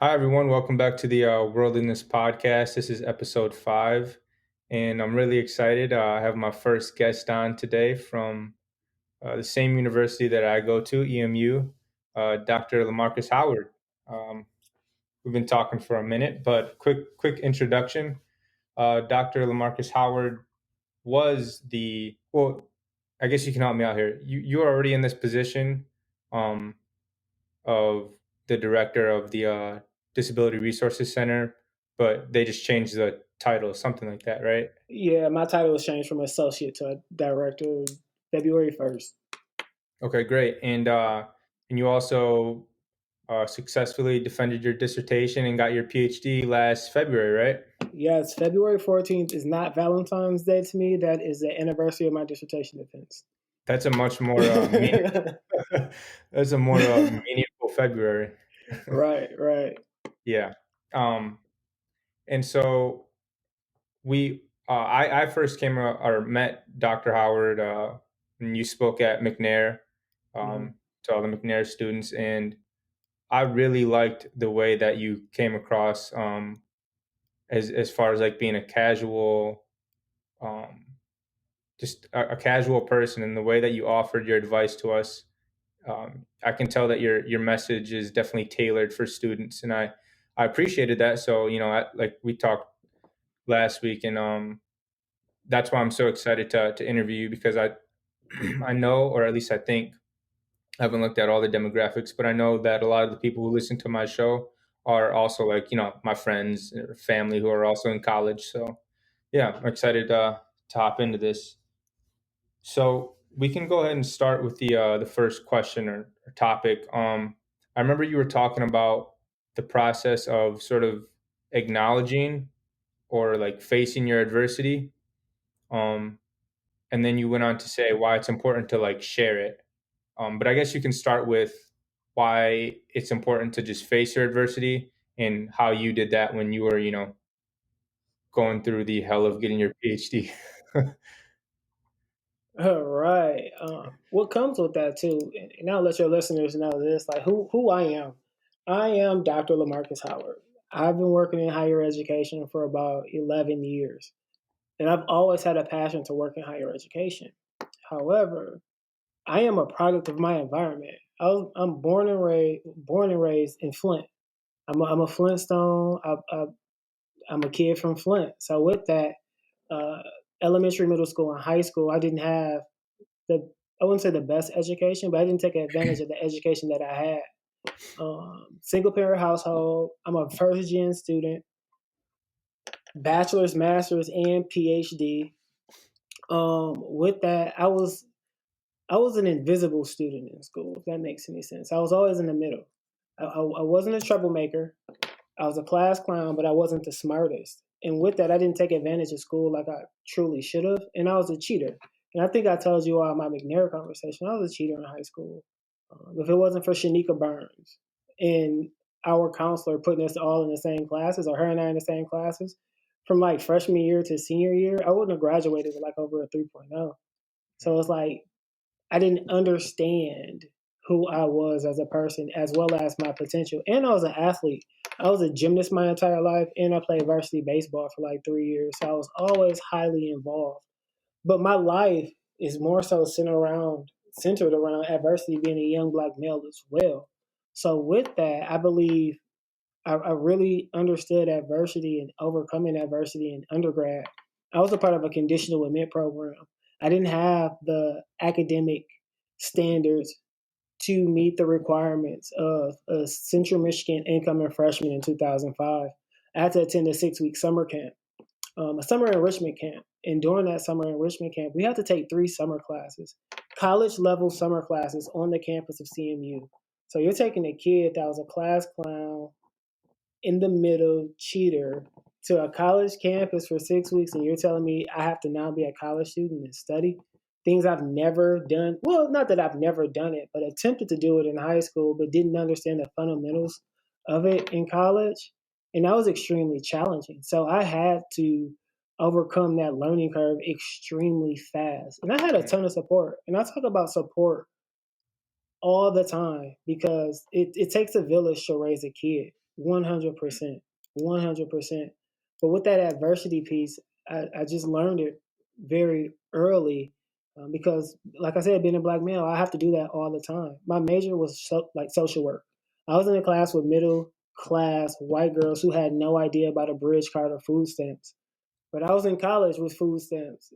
Hi, everyone. Welcome back to the World in This podcast. This is episode 5, and I'm really excited. I have my first guest on today from the same university that I go to, EMU, Dr. LaMarcus Howard. Um, we've been talking for a minute, but quick introduction. Dr. LaMarcus Howard was I guess you can help me out here. You are already in this position. Um, of the director of the Disability Resources Center, but they just changed the title, something like that, right? Yeah, my title was changed from associate to a director February 1st. Okay, great. And you also successfully defended your dissertation and got your PhD last February, right? Yes, February 14th is not Valentine's Day to me. That is the anniversary of my dissertation defense. That's a much more that's a more meaningful February. Right, right. Yeah. Um, and so I first came or met Dr. Howard when you spoke at McNair Mhm. to all the McNair students, and I really liked the way that you came across as far as like being a casual, um, just a casual person, and the way that you offered your advice to us. I can tell that your message is definitely tailored for students, and I appreciated that. So like we talked last week, and that's why I'm so excited to interview you because I know, or at least I think, I haven't looked at all the demographics, but I know that a lot of the people who listen to my show are also like my friends or family who are also in college. So yeah, I'm excited to hop into this. So we can go ahead and start with the first question or topic. I remember you were talking about the process of sort of acknowledging or like facing your adversity. Um, and then you went on to say why it's important to like share it. But I guess you can start with why it's important to just face your adversity and how you did that when you were, going through the hell of getting your PhD. All right. What comes with that too, and I'll let your listeners know this, like who I am. I am Dr. LaMarcus Howard. I've been working in higher education for about 11 years, and I've always had a passion to work in higher education. However, I am a product of my environment. I'm born and raised in Flint. I'm a Flintstone. I'm a kid from Flint. So with that, uh, elementary, middle school, and high school, I didn't have the I wouldn't say the best education, but I didn't take advantage of the education that I had. Single parent household. I'm a first gen student, bachelor's, master's, and PhD. With that, I was an invisible student in school, if that makes any sense. I was always in the middle. I wasn't a troublemaker. I was a class clown, but I wasn't the smartest. And with that, I didn't take advantage of school like I truly should have. And I was a cheater. And I think I told you all in my McNair conversation, I was a cheater in high school. If it wasn't for Shanika Burns and our counselor putting us all in the same classes, or her and I in the same classes, from like freshman year to senior year, I wouldn't have graduated with like over a 3.0. So it's like I didn't understand who I was as a person as well as my potential. And I was an athlete. I was a gymnast my entire life, and I played varsity baseball for like 3 years. So I was always highly involved. But my life is more so centered around adversity, being a young black male as well. So with that, I believe I really understood adversity and overcoming adversity in undergrad. I was a part of a conditional admit program. I didn't have the academic standards to meet the requirements of a Central Michigan incoming freshman in 2005. I had to attend a 6 week summer camp, a summer enrichment camp. And during that summer enrichment camp, we had to take 3 summer classes, college level summer classes on the campus of CMU. So you're taking a kid that was a class clown, in the middle cheater, to a college campus for 6 weeks, and you're telling me I have to now be a college student and study things I've never done. Well, not that I've never done it, but attempted to do it in high school, but didn't understand the fundamentals of it in college. And that was extremely challenging. So I had to overcome that learning curve extremely fast. And I had a ton of support. And I talk about support all the time because it takes a village to raise a kid. 100%, 100%. But with that adversity piece, I just learned it very early because, like I said, being a black male, I have to do that all the time. My major was like social work. I was in a class with middle class white girls who had no idea about a bridge card or food stamps. But I was in college with food stamps.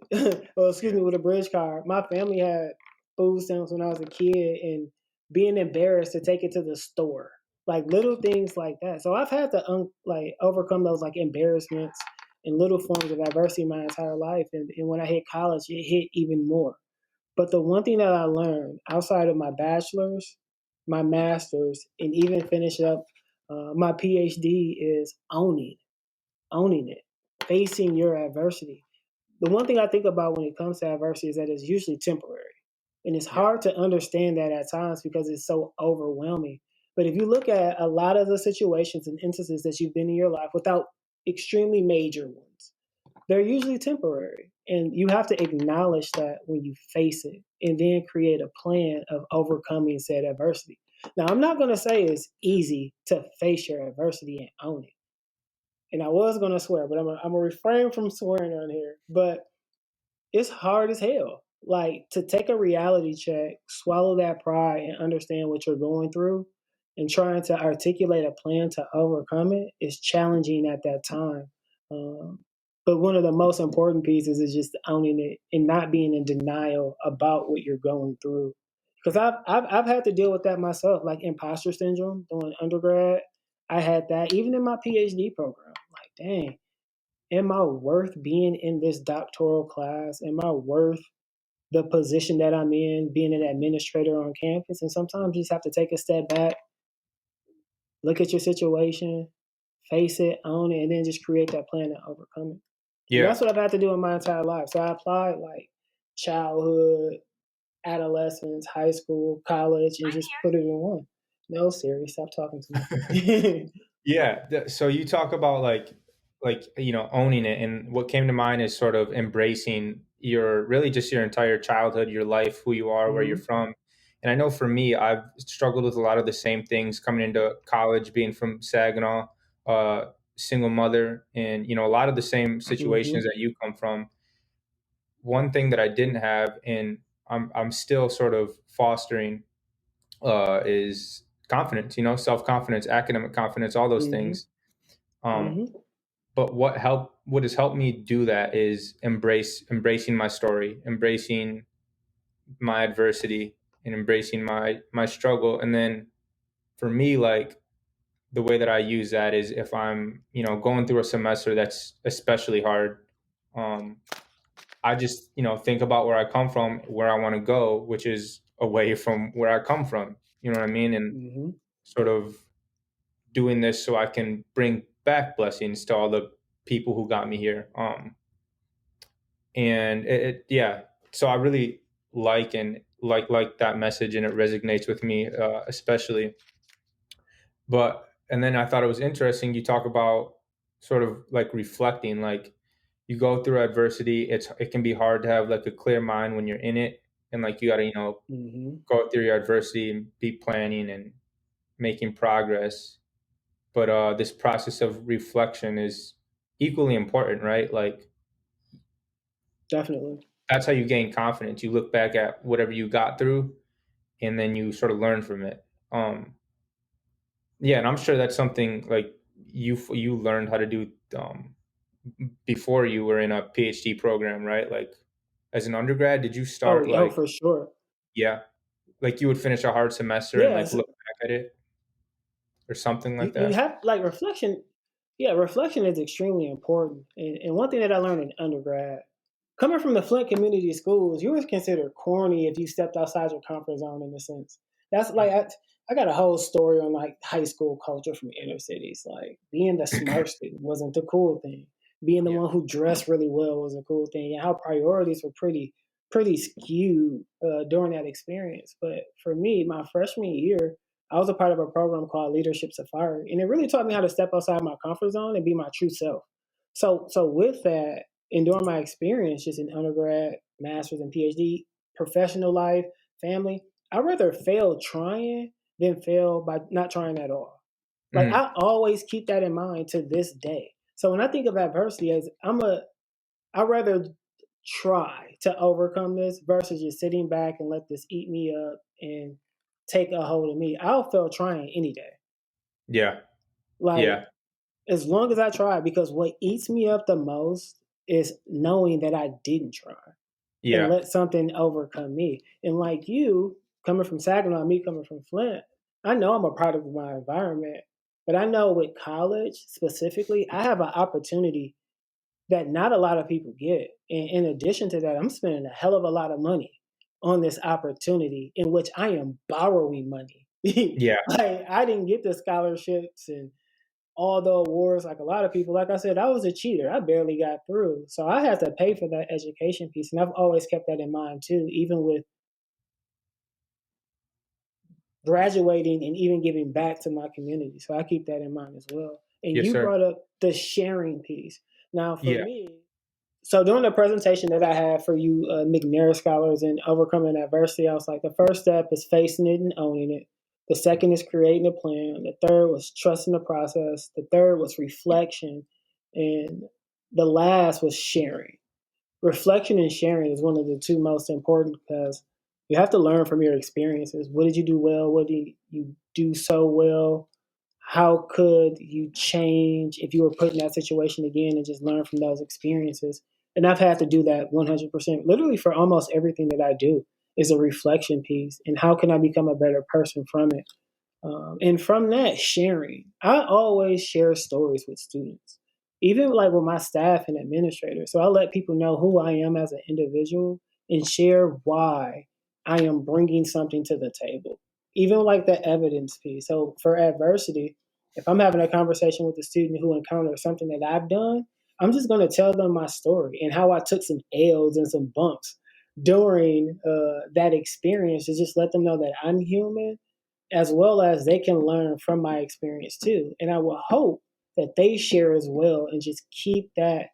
Well, excuse Yeah. me, with a bridge card. My family had food stamps when I was a kid, and being embarrassed to take it to the store, like little things like that. So I've had to like overcome those like embarrassments and little forms of adversity my entire life. And when I hit college, it hit even more. But the one thing that I learned outside of my bachelor's, my master's, and even finish up my PhD is owning it, facing your adversity. The one thing I think about when it comes to adversity is that it's usually temporary. And it's Yeah. hard to understand that at times because it's so overwhelming. But if you look at a lot of the situations and instances that you've been in your life without extremely major ones, they're usually temporary. And you have to acknowledge that when you face it and then create a plan of overcoming said adversity. Now, I'm not going to say it's easy to face your adversity and own it, and I was gonna swear, but I'm gonna refrain from swearing on here. But it's hard as hell. Like to take a reality check, swallow that pride, and understand what you're going through, and trying to articulate a plan to overcome it is challenging at that time. But one of the most important pieces is just owning it and not being in denial about what you're going through. Because I've had to deal with that myself, like imposter syndrome during undergrad. I had that even in my PhD program. Like, dang, am I worth being in this doctoral class? Am I worth the position that I'm in, being an administrator on campus? And sometimes you just have to take a step back, look at your situation, face it, own it, and then just create that plan to overcome it. And Yeah. that's what I've had to do in my entire life. So I applied like childhood, adolescence, high school, college, and just put it in one. No, Siri, stop talking to me. Yeah. So you talk about like owning it, and what came to mind is sort of embracing your really just your entire childhood, your life, who you are, where you're hmm from. And I know for me, I've struggled with a lot of the same things coming into college, being from Saginaw, single mother, and a lot of the same situations hmm that you come from. One thing that I didn't have, and I'm still sort of fostering, is confidence. Self confidence, academic confidence, all those hmm things. Um, hmm but what has helped me do that is embracing my story, embracing my adversity, and embracing my struggle. And then for me, like the way that I use that is if I'm going through a semester that's especially hard. um, I just think about where I come from, where I want to go, which is away from where I come from. You know what I mean? And hmm sort of doing this so I can bring back blessings to all the people who got me here. And yeah, so I really like that message, and it resonates with me, especially. But and then I thought it was interesting. You talk about sort of like reflecting, like you go through adversity. It can be hard to have like a clear mind when you're in it, and like you got to hmm go through your adversity and be planning and making progress. But this process of reflection is equally important, right? Like Definitely. that's how you gain confidence. You look back at whatever you got through, and then you sort of learn from it. Yeah, and I'm sure that's something like you learned how to do before you were in a PhD program, right? Like as an undergrad, did you Oh, start oh, like for sure. yeah, like you would finish a hard semester and like Yes, look back at it or something you like you that? have like reflection. Yeah, reflection is extremely important. And one thing that I learned in undergrad, coming from the Flint community schools, you was considered corny if you stepped outside your comfort zone. In a sense, that's like I got a whole story on like high school culture from inner cities. Like being the smart student wasn't the cool thing. Being the Yeah. one who dressed really well was a cool thing, and how priorities were pretty skewed during that experience. But for me, my freshman year, I was a part of a program called Leadership Safari, and it really taught me how to step outside my comfort zone and be my true self. So with that, and during my experience, just in undergrad, master's, and PhD, professional life, family, I'd rather fail trying than fail by not trying at all. Like Mhm. I always keep that in mind to this day. So when I think of adversity, as I rather try to overcome this versus just sitting back and let this eat me up and take a hold of me. I'll fail trying any day. Yeah. Like Yeah. as long as I try, because what eats me up the most is knowing that I didn't try and Yeah. let something overcome me. And like you, coming from Saginaw, me coming from Flint, I know I'm a product of my environment, but I know with college specifically, I have an opportunity that not a lot of people get. And in addition to that, I'm spending a hell of a lot of money on this opportunity in which I am borrowing money. Yeah. Like I didn't get the scholarships and all the awards like a lot of people. Like I said, I was a cheater. I barely got through. So I had to pay for that education piece. And I've always kept that in mind too, even with graduating and even giving back to my community. So I keep that in mind as well. And Yes, you sir. brought up the sharing piece. Now, for Yeah. me, so during the presentation that I had for you McNair scholars in overcoming adversity, I was like, the first step is facing it and owning it. The second is creating a plan. The third was trusting the process. The third was reflection. And the last was sharing. Reflection and sharing is one of the two most important because you have to learn from your experiences. What did you do well? What did you do so well? How could you change if you were put in that situation again and just learn from those experiences? And I've had to do that 100%. Literally for almost everything that I do is a reflection piece. And how can I become a better person from it? And from that, sharing. I always share stories with students, even like with my staff and administrators. So I let people know who I am as an individual and share why I am bringing something to the table, even like the evidence piece. So for adversity, if I'm having a conversation with a student who encounters something that I've done, I'm just going to tell them my story and how I took some L's and some bumps during that experience to just let them know that I'm human as well as they can learn from my experience too. And I will hope that they share as well and just keep that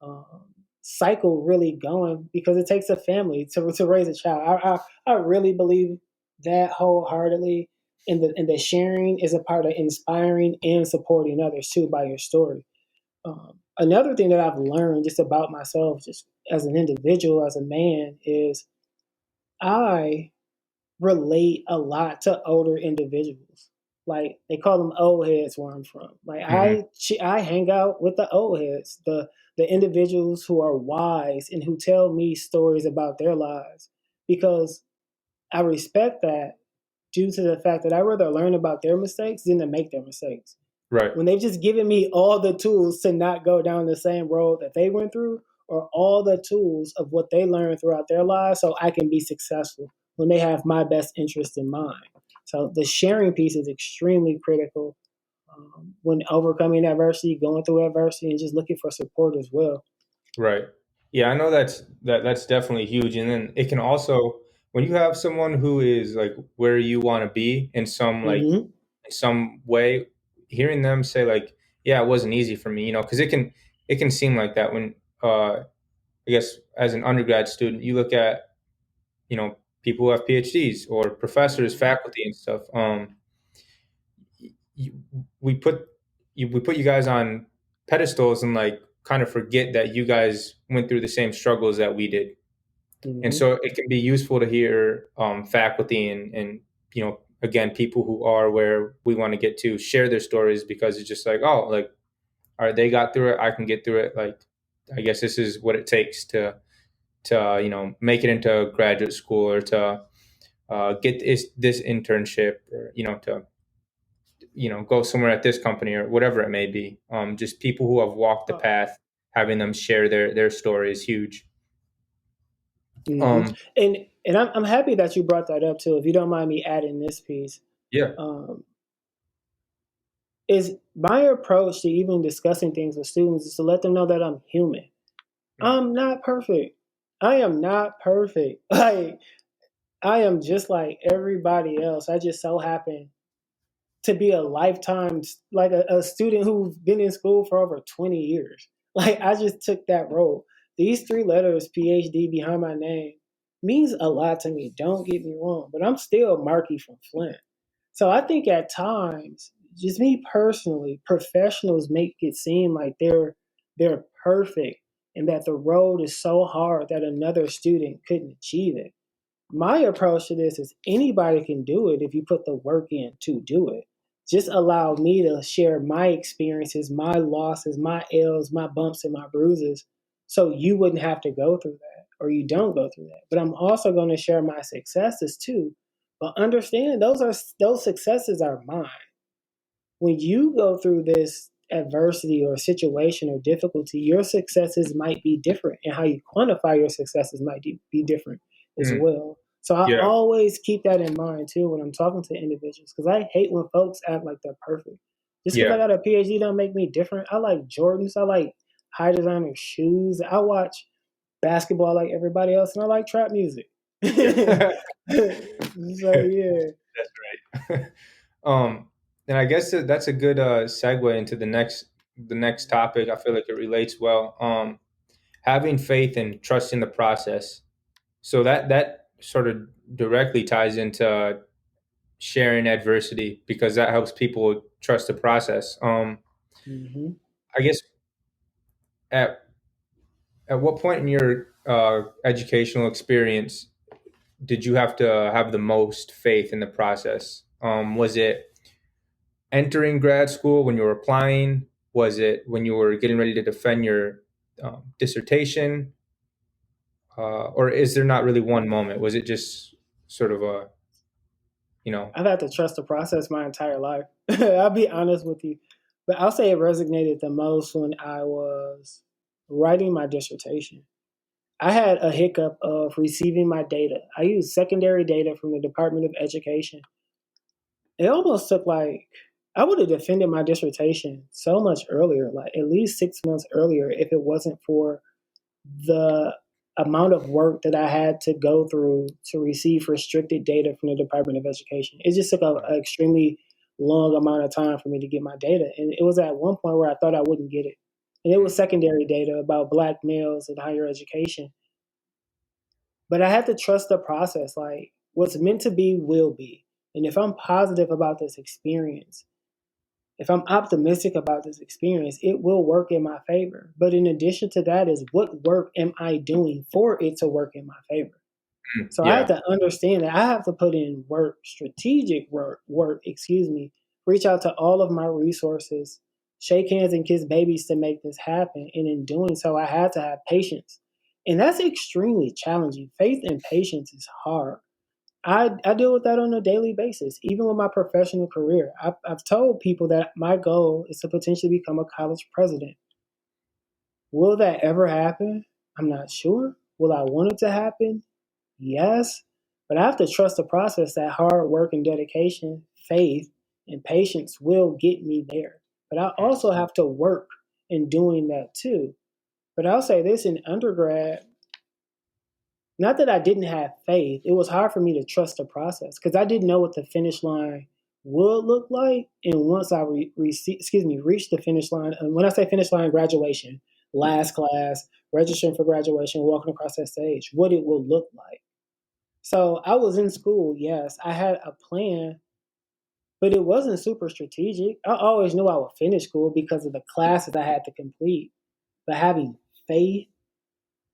um, cycle really going because it takes a family to raise a child. I really believe that wholeheartedly. And the sharing is a part of inspiring and supporting others too by your story. Another thing that I've learned just about myself, just as an individual, as a man, is I relate a lot to older individuals. Like they call them old heads where I'm from. Like Hmm. I hang out with the old heads, the individuals who are wise and who tell me stories about their lives because I respect that due to the fact that I rather learn about their mistakes than to make their mistakes. Right. When they've just given me all the tools to not go down the same road that they went through, or all the tools of what they learned throughout their lives so I can be successful when they have my best interest in mind. So the sharing piece is extremely critical when overcoming adversity, going through adversity, and just looking for support as well. Right. Yeah, I know that's definitely huge. And then it can also, when you have someone who is like where you want to be in some Mm-hmm. some way, hearing them say like, yeah, it wasn't easy for me, because it can seem like that when I guess as an undergrad student, you look at, people who have PhDs or professors, Mm-hmm. faculty and stuff. You, we put you guys on pedestals and like kind of forget that you guys went through the same struggles that we did. And Mm-hmm. so it can be useful to hear faculty and again, people who are where we want to get to share their stories, because it's just like, oh, like, all right, they got through it, I can get through it. Like, I guess this is what it takes to make it into graduate school, or to get this internship, or to go somewhere at this company or whatever it may be. Just people who have walked the path, having them share their story is huge. Mm-hmm. um And I'm happy that you brought that up too. If you don't mind me adding this piece, yeah. um, is my approach to even discussing things with students is to let them know that I'm human. Mhm. I'm not perfect. I am not perfect. Like I am just like everybody else. I just so happen to be a lifetime like a student who's been in school for over 20 years. Like I just took that road. These three letters, Ph.D. behind my name, means a lot to me. Don't get me wrong, but I'm still Marky from Flint. So I think at times just me personally, professionals make it seem like they're perfect and that the road is so hard that another student couldn't achieve it. My approach to this is anybody can do it if you put the work in to do it. Just allow me to share my experiences, my losses, my L's, my bumps and my bruises, so you wouldn't have to go through that or you don't go through that. But I'm also going to share my successes too. But understand those successes are mine. When you go through this adversity or situation or difficulty, your successes might be different, and how you quantify your successes might be different as Mm, well. So I yeah. always keep that in mind too when I'm talking to individuals, because I hate when folks act like they're perfect. Just because I Yeah. got a PhD don't make me different. I like Jordans. I like high designer shoes. I watch basketball like everybody else, and I like trap music. Yeah. So yeah. That's right. And I guess that's a good segue into the next topic. I feel like it relates well. Having faith and trust in the process. So that sort of directly ties into sharing adversity because that helps people trust the process. Hmm. I guess at what point in your educational experience did you have to have the most faith in the process? Was it entering grad school when you were applying? Was it when you were getting ready to defend your dissertation? Or is there not really one moment? Was it just sort of a, you know, I've had to trust the process my entire life. I'll be honest with you. But I'll say it resonated the most when I was writing my dissertation. I had a hiccup of receiving my data. I used secondary data from the Department of Education. It almost took like, I would have defended my dissertation so much earlier, like at least 6 months earlier, if it wasn't for the amount of work that I had to go through to receive restricted data from the Department of Education. It just took an extremely long amount of time for me to get my data. And it was at one point where I thought I wouldn't get it. And it was secondary data about Black males in higher education. But I had to trust the process. Like, what's meant to be will be. And if I'm positive about this experience, if I'm optimistic about this experience, it will work in my favor. But in addition to that, is what work am I doing for it to work in my favor? So I have yeah, to understand that I have to put in work, strategic excuse me, reach out to all of my resources, shake hands and kiss babies to make this happen. And in doing so, I had to have patience. And that's extremely challenging. Faith and patience is hard. I deal with that on a daily basis, even with my professional career. I've told people that my goal is to potentially become a college president. Will that ever happen? I'm not sure. Will I want it to happen? Yes. But I have to trust the process that hard work and dedication, faith, and patience will get me there. But I also have to work in doing that too. But I'll say this, in undergrad, not that I didn't have faith, it was hard for me to trust the process because I didn't know what the finish line would look like. And once I reached the finish line, and when I say finish line, graduation, last class, registering for graduation, walking across that stage, what it will look like. So I was in school, yes, I had a plan, but it wasn't super strategic. I always knew I would finish school because of the classes I had to complete. But having faith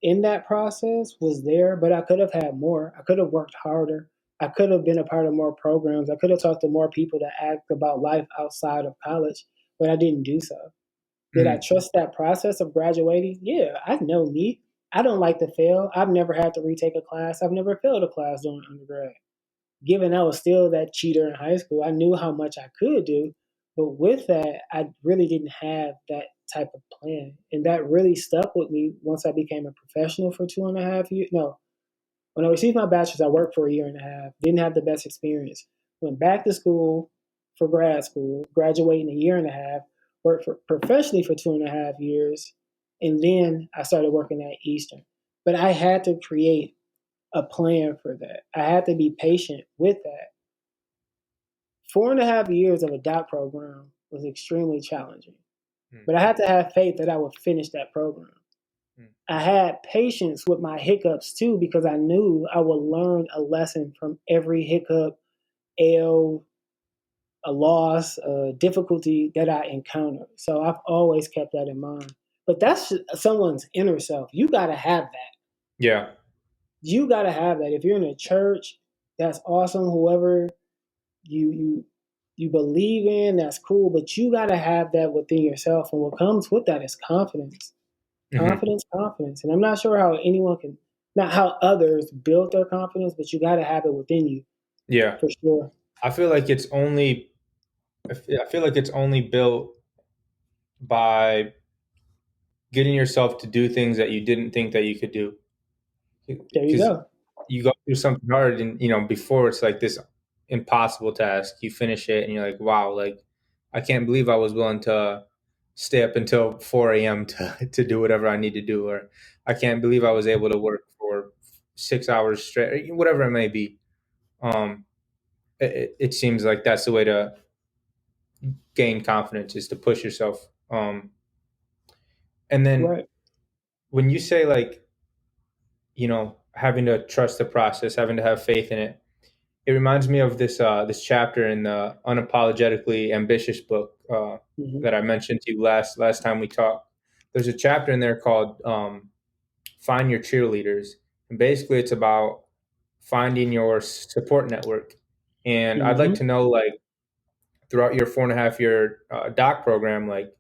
in that process was there, but I could have had more. I could have worked harder. I could have been a part of more programs. I could have talked to more people to ask about life outside of college, but I didn't do so. Did I mm, trust that process of graduating? Yeah, I know me. I don't like to fail. I've never had to retake a class. I've never failed a class during undergrad. Given I was still that cheater in high school, I knew how much I could do. But with that, I really didn't have that type of plan. And that really stuck with me once I became a professional for 2.5 years. No, when I received my bachelor's, I worked for a year and a half, didn't have the best experience. Went back to school for grad school, graduating a year and a half, worked professionally for 2.5 years, and then I started working at Eastern. But I had to create a plan for that. I had to be patient with that. 4.5 years of a doc program was extremely challenging, mm, but I had to have faith that I would finish that program. mm, I had patience with my hiccups too because I knew I would learn a lesson from every hiccup, L, a loss, a difficulty that I encounter. So I've always kept that in mind. But that's someone's inner self. You got to have that. Yeah. You got to have that. If you're in a church, that's awesome. Whoever you you you believe in, that's cool. But you got to have that within yourself. And what comes with that is confidence, Hmm. confidence. And I'm not sure how anyone can, not how others build their confidence, but you got to have it within you Yeah. for sure. I feel like it's only I feel like it's only built by getting yourself to do things that you didn't think that you could do. There you Because go. you go through something hard, and before it's like this impossible task. You finish it, and you're like, wow, like I can't believe I was willing to stay up until 4 a.m. to do whatever I need to do, or I can't believe I was able to work for 6 hours straight, or whatever it may be. Um, it seems like that's the way to gain confidence, is to push yourself. And then Right. when you say, like, having to trust the process, having to have faith in it, it reminds me of this chapter in the Unapologetically Ambitious book Hmm. that I mentioned to you last time we talked. There's a chapter in there called "Find Your Cheerleaders," and basically it's about finding your support network. And I'd like Hmm. to know, like, throughout your 4.5 year doc program, like,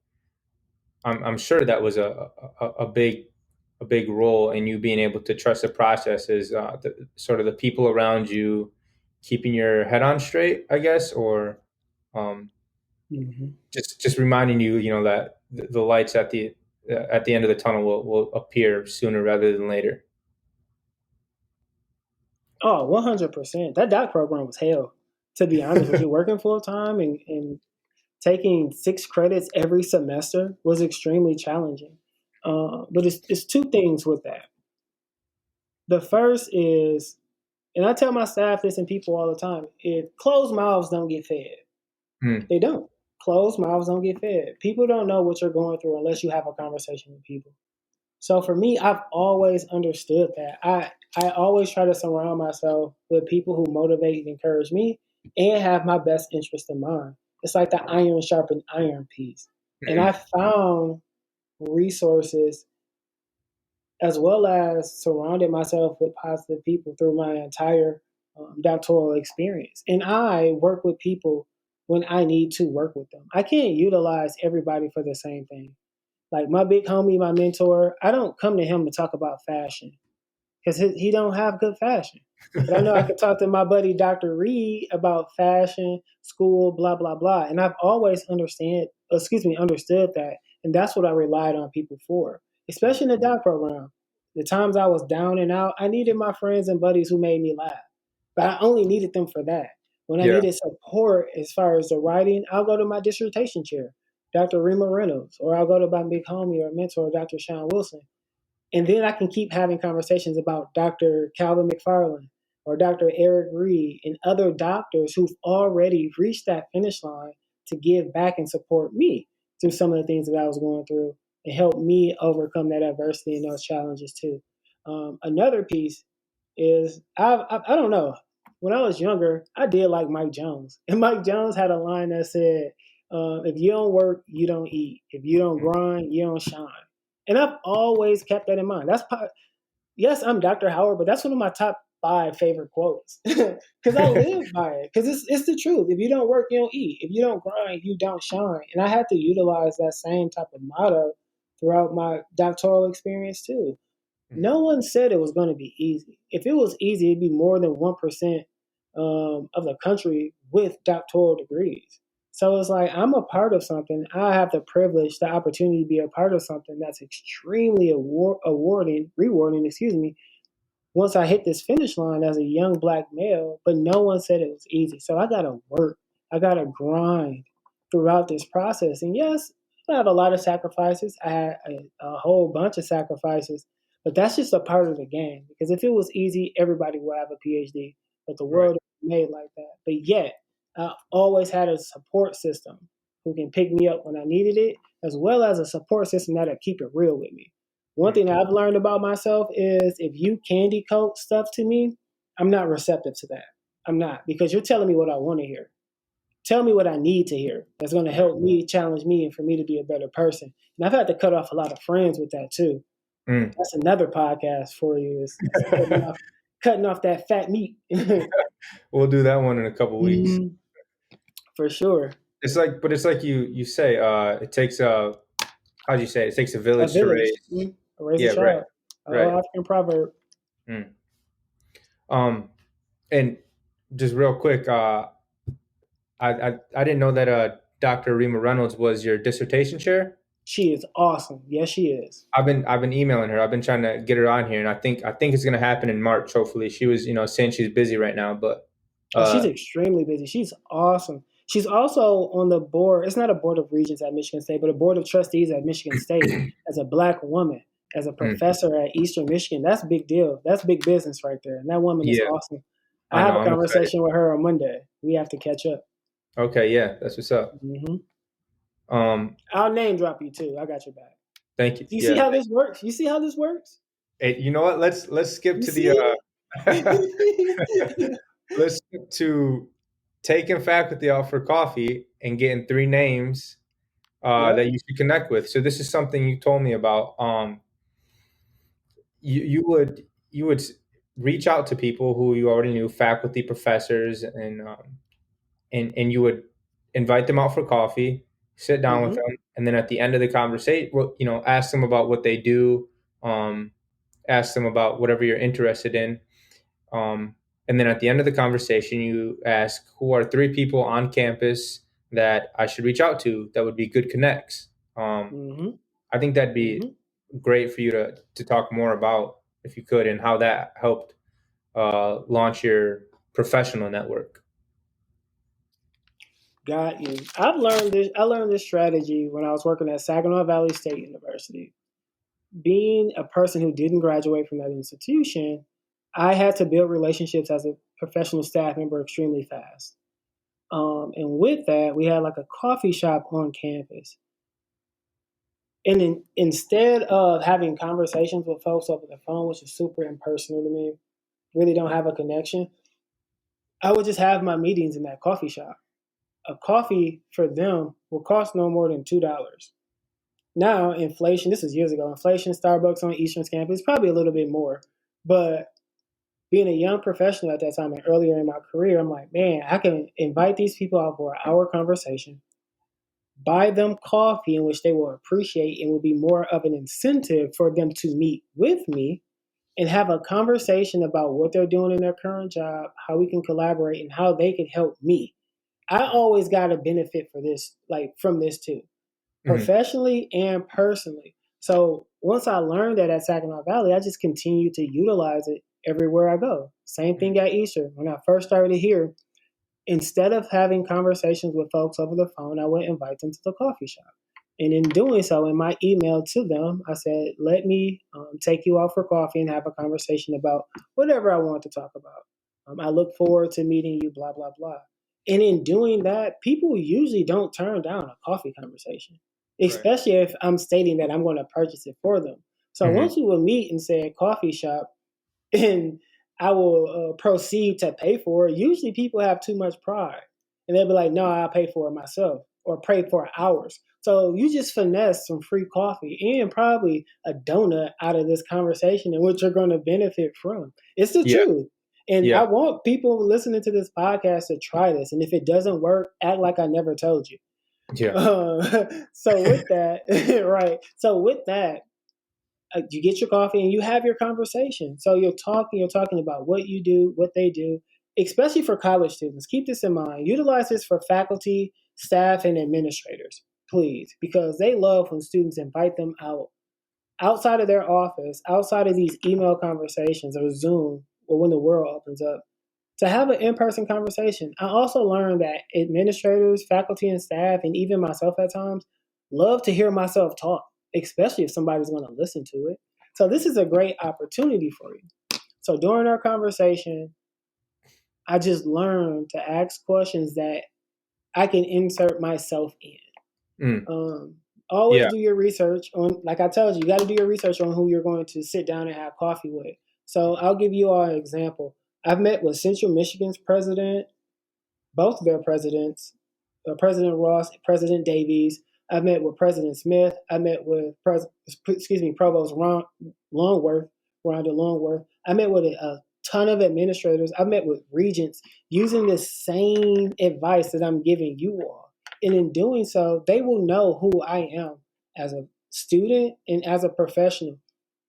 I'm sure that was a big role in you being able to trust the process, is sort of the people around you keeping your head on straight, I guess, or um, Hmm. just reminding you, that the lights at the end of the tunnel will appear sooner rather than later. Oh, 100%. That doc program was hell, to be honest with you. Working full time and taking 6 credits every semester was extremely challenging. But it's two things with that. The first is, and I tell my staff this and people all the time, if closed mouths don't get fed. Hmm. They don't. Closed mouths don't get fed. People don't know what you're going through unless you have a conversation with people. So for me, I've always understood that. I always try to surround myself with people who motivate and encourage me and have my best interest in mind. It's like the iron sharpened iron piece. And I Hmm. found resources as well as surrounded myself with positive people through my entire doctoral experience. And I work with people when I need to work with them. I can't utilize everybody for the same thing. Like my big homie, my mentor, I don't come to him to talk about fashion because he don't have good fashion. But I know I could talk to my buddy Dr. Reed about fashion, school, blah blah blah. And I've always understood that, and that's what I relied on people for, especially in the doc program. The times I was down and out, I needed my friends and buddies who made me laugh, but I only needed them for that. When I Yeah. needed support as far as the writing, I'll go to my dissertation chair, Dr. Rima Reynolds, or I'll go to my big homie or mentor, Dr. Sean Wilson. And then I can keep having conversations about Dr. Calvin McFarland or Dr. Eric Reed and other doctors who've already reached that finish line to give back and support me through some of the things that I was going through and help me overcome that adversity and those challenges too. Another piece is I don't know. When I was younger, I did like Mike Jones, and Mike Jones had a line that said, "If you don't work, you don't eat. If you don't grind, you don't shine." And I've always kept that in mind. Yes, I'm Dr. Howard, but that's one of my top 5 favorite quotes because I live by it. Because it's the truth. If you don't work, you don't eat. If you don't grind, you don't shine. And I had to utilize that same type of motto throughout my doctoral experience too. Mhm. No one said it was going to be easy. If it was easy, it'd be more than 1% of the country with doctoral degrees. So it's like I'm a part of something. I have the privilege, the opportunity to be a part of something that's extremely rewarding, excuse me, once I hit this finish line as a young black male, but no one said it was easy. So I gotta work. I gotta grind throughout this process. And yes, I have a lot of sacrifices. I had a whole bunch of sacrifices, but that's just a part of the game. Because if it was easy, everybody would have a PhD. But the Right. world is made like that. But yet, I always had a support system who can pick me up when I needed it, as well as a support system that'll keep it real with me. One Hmm. thing I've learned about myself is if you candy coat stuff to me, I'm not receptive to that. I'm not because you're telling me what I want to hear. tell me what I need to hear. That's going to help me, challenge me, and for me to be a better person. And I've had to cut off a lot of friends with that too. Mm. That's another podcast for you. Is cutting off that fat meat. We'll do that one in a couple weeks. Mm, for sure. But it's like you say, it takes a, how'd you say it? It takes a A village to village. raise. Raise a Yeah, right, child. right. African proverb. Mm. Um, and just real quick, I didn't know that Dr. Rima Reynolds was your dissertation chair. She is awesome. Yes, she is. I've been emailing her. I've been trying to get her on here, and I think it's gonna happen in March. Hopefully, she was saying she's busy right now, but Oh, she's uh, extremely busy. She's awesome. She's also on the board. It's not a board of regents at Michigan State, but a board of trustees at Michigan State as a black woman, as a mm, professor at Eastern Michigan. That's a big deal. That's big business right there. And that woman is yeah, awesome. I I have know. a I'm excited. conversation with her on Monday. We have to catch up. Okay, yeah, that's what's up. Hmm. Um, I'll name drop you too. I got your back. thank you. Do you see Yeah, how this works? You see how this works? hey, you know what? Let's skip You to the see it? let's skip to taking faculty out for coffee and getting three names that Yep. you should connect with. So this is something you told me about. You would reach out to people who you already knew, faculty, professors, and you would invite them out for coffee, sit down with Hmm. them, and then at the end of the conversation, well, ask them about what they do, um, ask them about whatever you're interested in, and then at the end of the conversation, you ask who are three people on campus that I should reach out to that would be good connects. Hmm. I think that'd be Hmm. great for you to talk more about if you could, and how that helped launch your professional network. Got you. I've learned this. I learned this strategy when I was working at Saginaw Valley State University. Being a person who didn't graduate from that institution, I had to build relationships as a professional staff member extremely fast. And with that, we had like a coffee shop on campus. And instead of having conversations with folks over the phone, which is super impersonal to me, really don't have a connection, I would just have my meetings in that coffee shop. A coffee for them will cost no more than $2. Now, inflation, this is years ago, inflation, Starbucks on Eastern's campus, probably a little bit more. But being a young professional at that time and earlier in my career, I'm like, man, I can invite these people out for an hour conversation, buy them coffee in which they will appreciate and will be more of an incentive for them to meet with me and have a conversation about what they're doing in their current job, how we can collaborate, and how they can help me. I always got a benefit for this, like from this too, Mhm. professionally and personally. So once I learned that at Saginaw Valley, I just continue to utilize it everywhere I go. Same thing at Easter. When I first started here, instead of having conversations with folks over the phone, I would invite them to the coffee shop. And in doing so, in my email to them, I said, let me take you out for coffee and have a conversation about whatever I want to talk about. I look forward to meeting you, blah, blah, blah. And in doing that, people usually don't turn down a coffee conversation, Right. especially if I'm stating that I'm going to purchase it for them. So Hmm. once we will meet and say a coffee shop, and I will proceed to pay for it. Usually people have too much pride and they'll be like, no, I'll pay for it myself or pay for hours. So you just finesse some free coffee and probably a donut out of this conversation in which you're going to benefit from. It's the Yeah. truth. And I Yeah. want people listening to this podcast to try this. And if it doesn't work, act like I never told you. Yeah. So with that, right. So with that, you get your coffee and you have your conversation. So you're talking about what you do, what they do, especially for college students. Keep this in mind. Utilize this for faculty, staff, and administrators, please, because they love when students invite them out outside of their office, outside of these email conversations or Zoom, or when the world opens up, to have an in-person conversation. I also learned that administrators, faculty, and staff, and even myself at times, love to hear myself talk, especially if somebody's going to listen to it. So this is a great opportunity for you. So during our conversation, I just learned to ask questions that I can insert myself in. Mm. Um, Always Yeah. do your research on, like I told you, you got to do your research on who you're going to sit down and have coffee with. So I'll give you all an example. I've met with Central Michigan's president, both of their presidents, President Ross, President Davies. I met with President Smith. I met with Provost Longworth, Rhonda Longworth. I met with a ton of administrators. I met with regents using the same advice that I'm giving you all. And in doing so, they will know who I am as a student and as a professional.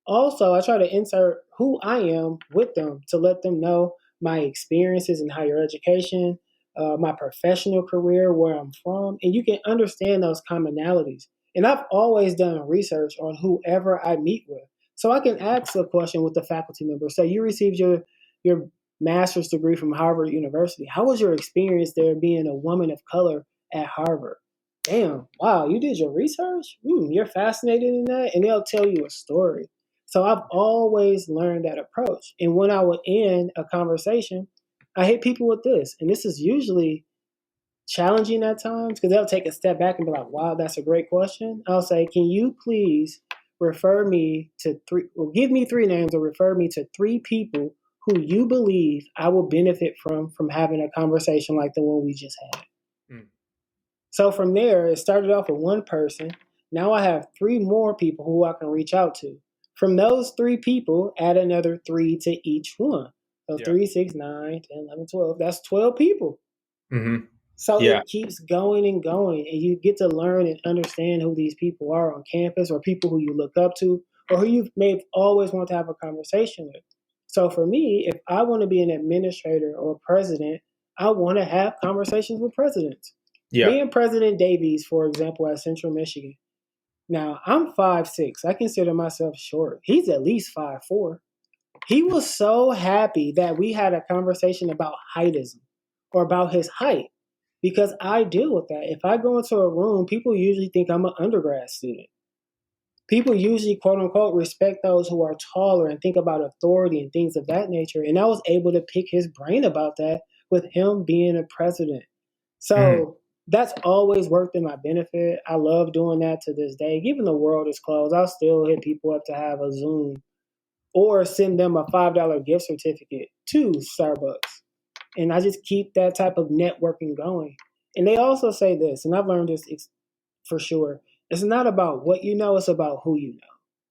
Also, I try to insert who I am with them to let them know my experiences in higher education, my professional career, where I'm from, and you can understand those commonalities. And I've always done research on whoever I meet with. So I can ask a question with the faculty member. So you received your master's degree from Harvard University. How was your experience there being a woman of color at Harvard? Damn, wow, you did your research? You're fascinated in that? And they'll tell you a story. So I've always learned that approach. And when I would end a conversation, I hit people with this. And this is usually challenging at times because they'll take a step back and be like, wow, that's a great question. I'll say, can you please refer me to give me three names or refer me to three people who you believe I will benefit from having a conversation like the one we just had. Mm. So from there, it started off with one person. Now I have three more people who I can reach out to. From those three people, add another three to each one. So 3, 6, 9, 10, 11, 12. That's 12 people. Mm-hmm. So it keeps going and going, and you get to learn and understand who these people are on campus or people who you look up to or who you may have always want to have a conversation with. So for me, if I want to be an administrator or a president, I want to have conversations with presidents. Yeah. Me and President Davies, for example, at Central Michigan. Now, I'm 5'6". I consider myself short. He's at least 5'4". He was so happy that we had a conversation about heightism or about his height because I deal with that. If I go into a room, people usually think I'm an undergrad student. People usually, quote unquote, respect those who are taller and think about authority and things of that nature. And I was able to pick his brain about that with him being a president. So that's always worked in my benefit. I love doing that to this day. Even the world is closed, I'll still hit people up to have a Zoom or send them a $5 gift certificate to Starbucks. And I just keep that type of networking going. And they also say this, and I've learned this for sure. It's not about what you know, it's about who you know.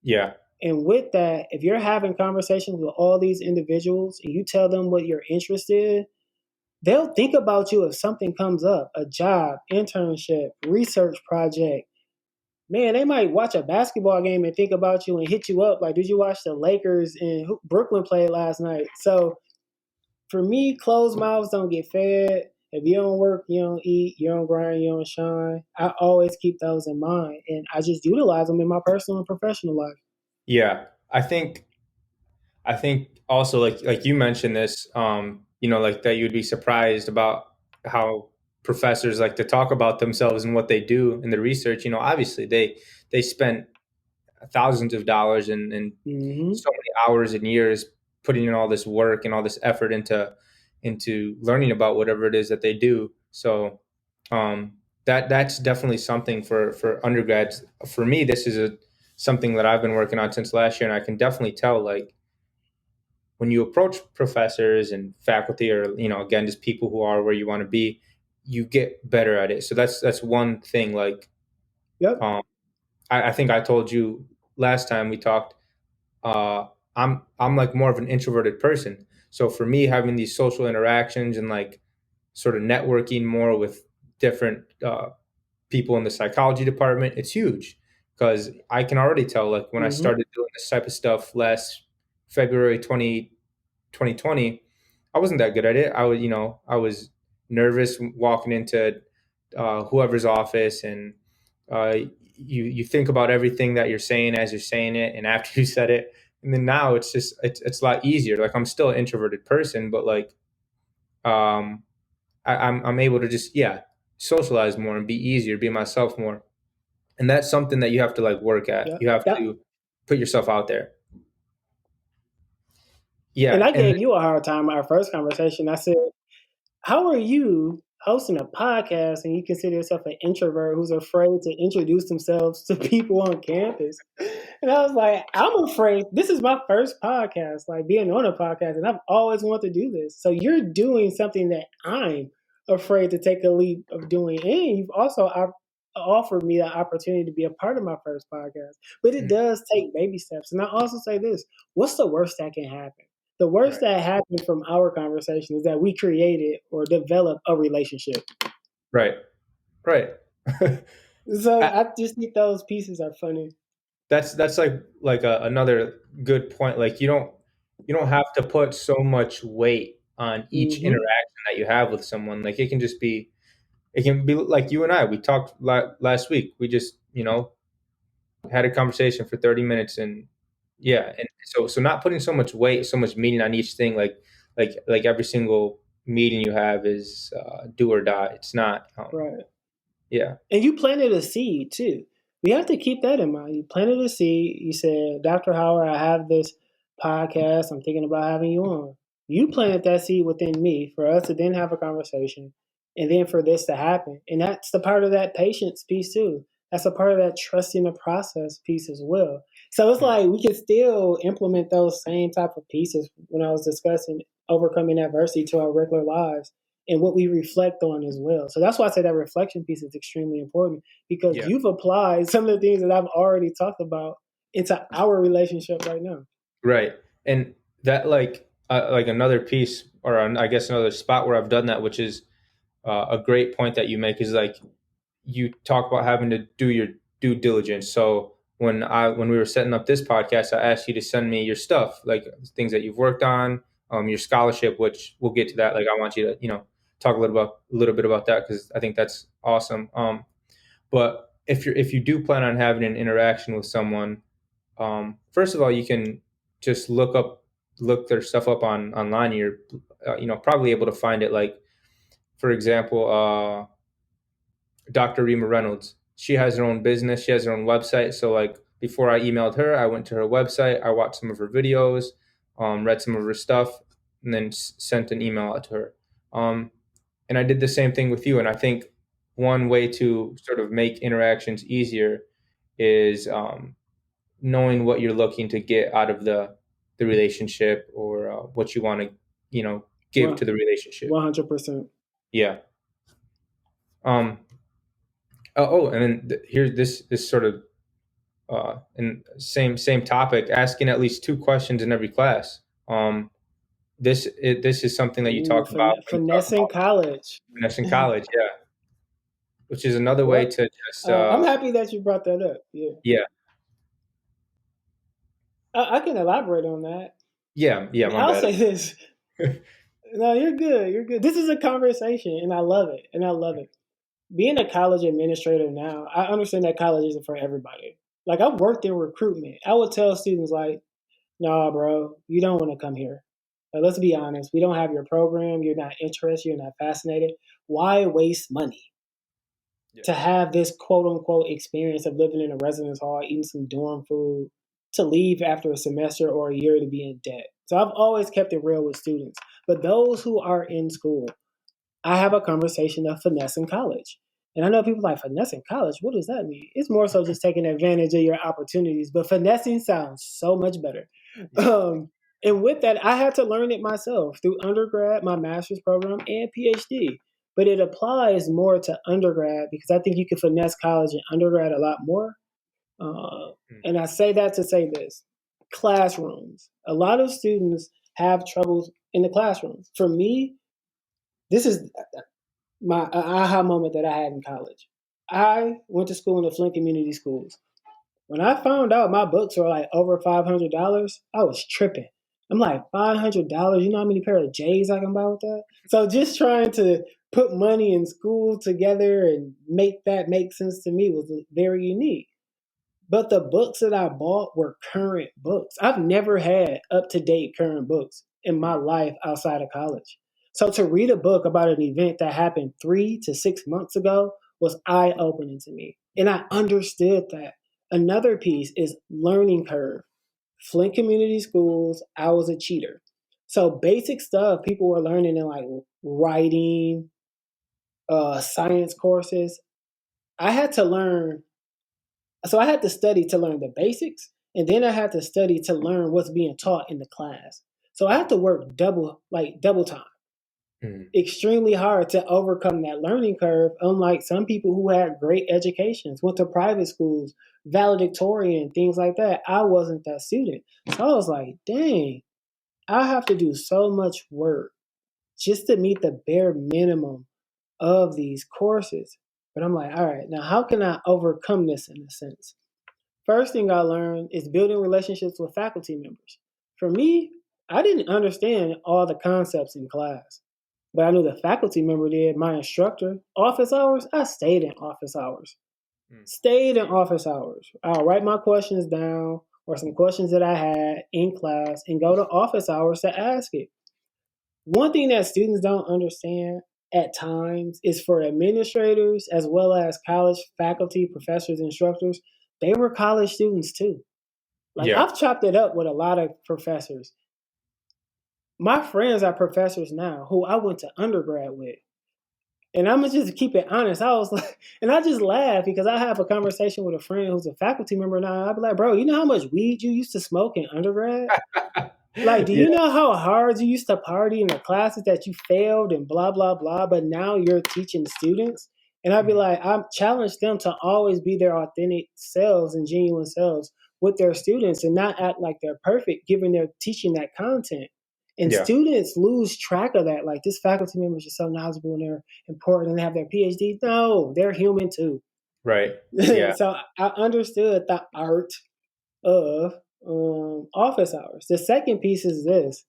Yeah. And with that, if you're having conversations with all these individuals and you tell them what you're interested in, they'll think about you if something comes up, a job, internship, research project. Man, they might watch a basketball game and think about you and hit you up like, did you watch the Lakers and Brooklyn play last night? So for me, closed mouths don't get fed. If you don't work, you don't eat, you don't grind, you don't shine. I always keep those in mind, and I just utilize them in my personal and professional life. Yeah, I think also like you mentioned this, like that you'd be surprised about how professors like to talk about themselves and what they do in the research. Obviously they spent thousands of dollars and so many hours and years putting in all this work and all this effort into learning about whatever it is that they do. So that's definitely something for undergrads. For me, this is something that I've been working on since last year, and I can definitely tell, like, when you approach professors and faculty, or again, just people who are where you want to be, you get better at it. So that's one thing. Like, yep. I think I told you last time we talked. I'm like more of an introverted person. So for me, having these social interactions and like sort of networking more with different people in the psychology department, it's huge, because I can already tell, like, when I started doing this type of stuff last February 2020, I wasn't that good at it. I was nervous walking into whoever's office, and you think about everything that you're saying as you're saying it, and after you said it. And then now it's a lot easier. Like, I'm still an introverted person, but like, I'm able to just socialize more and be easier, be myself more. And that's something that you have to like work at. You have to put yourself out there. Yeah. And I gave you a hard time in our first conversation. I said, how are you hosting a podcast and you consider yourself an introvert who's afraid to introduce themselves to people on campus? And I was like, I'm afraid. This is my first podcast, like being on a podcast, and I've always wanted to do this. So you're doing something that I'm afraid to take a leap of doing. And you've also offered me the opportunity to be a part of my first podcast. But it Mm, does take baby steps. And I also say this: what's the worst that can happen? The worst right, that happened from our conversation is that we created or developed a relationship. right, right. So I- I just think those pieces are funny. that's like another good point. Like you don't have to put so much weight on each Hmm. interaction that you have with someone. Like it can be like you and I. We talked last week. We just had a conversation for 30 minutes, and yeah, and so not putting so much weight, so much meaning on each thing. Like every single meeting you have is do or die. It's not. Right. Yeah. And you planted a seed too. We have to keep that in mind. You planted a seed. You said, Dr. Howard, I have this podcast. I'm thinking about having you on. You planted that seed within me for us to then have a conversation and then for this to happen. And that's the part of that patience piece too. That's a part of that trusting the process piece as well. So it's Mm. like we can still implement those same type of pieces when I was discussing overcoming adversity to our regular lives and what we reflect on as well. So that's why I say that reflection piece is extremely important because Yeah. you've applied some of the things that I've already talked about into our relationship right now. Right. And that like another piece, or I guess another spot where I've done that, which is a great point that you make, is like you talk about having to do your due diligence. So when we were setting up this podcast, I asked you to send me your stuff, like things that you've worked on, your scholarship, which we'll get to that. Like I want you to talk a little bit about that because I think that's awesome. But if you do plan on having an interaction with someone, first of all, you can just look their stuff up online. You're probably able to find it. Like for example, Dr. Rima Reynolds. She has her own business. She has her own website. So like before I emailed her, I went to her website. I watched some of her videos, read some of her stuff, and then sent an email out to her. Um, and I did the same thing with you. And I think one way to sort of make interactions easier is knowing what you're looking to get out of the relationship, or what you want to give to Well, the relationship. 100%. Yeah. Um, and then here's this sort of and same topic, asking at least two questions in every class. This is something that you Ooh, talk about when you talk finessing about college. finesse in college. Yeah, which is another way What? to just I'm happy that you brought that up. Yeah. yeah, I can elaborate on that. yeah, my I'll bad. say this. No, you're good. You're good. This is a conversation, and I love it. And I love it. Being a college administrator now, I understand that college isn't for everybody. Like I've worked in recruitment. I would tell students like, "Nah, bro, you don't want to come here. Like, let's be honest. We don't have your program. You're not interested. You're not fascinated. Why waste money Yeah, to have this quote unquote experience of living in a residence hall, eating some dorm food, to leave after a semester or a year to be in debt?" So I've always kept it real with students. But those who are in school, I have a conversation of finesse in college. And I know people like finesse in college. What does that mean? It's more so just taking advantage of your opportunities. But finessing sounds so much better. yeah, And with that, I had to learn it myself through undergrad, my master's program, and PhD. But it applies more to undergrad because I think you can finesse college and undergrad a lot more. Uh, mm, and I say that to say this: classrooms. A lot of students have troubles in the classrooms. For me, this is my aha moment that I had in college. I went to school in the Flint Community Schools. When I found out my books were like over $500, I was tripping. I'm like, $500? You know how many pair of J's I can buy with that? So just trying to put money in school together and make that make sense to me was very unique. But the books that I bought were current books. I've never had up to date current books in my mm, life outside of college. So to read a book about an event that happened 3 to 6 months ago was eye opening to me. And I understood that. Another piece is learning curve. Flint Community Schools, I was a cheater. So basic stuff people were learning in like writing, science courses. I had to learn so I had to study to learn the basics, and then I had to study to learn what's being taught in the class. So I had to work double time. Mhm. Extremely hard to overcome that learning curve, unlike some people who had great educations, went to private schools, valedictorian, things like that. I wasn't that student. So I was like, dang, I have to do so much work just to meet the bare minimum of these courses. But I'm like, all right, now how can I overcome this in a sense? First thing I learned is building relationships with faculty members. For me, I didn't understand all the concepts in class, but I knew the faculty member did. My instructor, office hours, I stayed in office hours. Mm. Stayed in office hours. I'll write my questions down or some questions that I had in class and go to office hours to ask it. One thing that students don't understand at times is for administrators as well as college faculty, professors, instructors, they were college students too. Like Yeah. I've chopped it up with a lot of professors. My friends are professors now who I went to undergrad with. And I'm gonna just keep it honest. I was like, and I just laugh because I have a conversation with a friend who's a faculty member now. I'd be like, bro, you know how much weed you used to smoke in undergrad? Like, do Yeah. you know how hard you used to party in the classes that you failed and blah, blah, blah, but now you're teaching students? And I'd be Mhm. like, I challenge them to always be their authentic selves and genuine selves with their students and not act like they're perfect, given they're teaching that content. And Yeah. students lose track of that. Like, this faculty member is just so knowledgeable and they're important and they have their PhD. No, they're human too. Right. Yeah. So I understood the art of office hours. The second piece is this.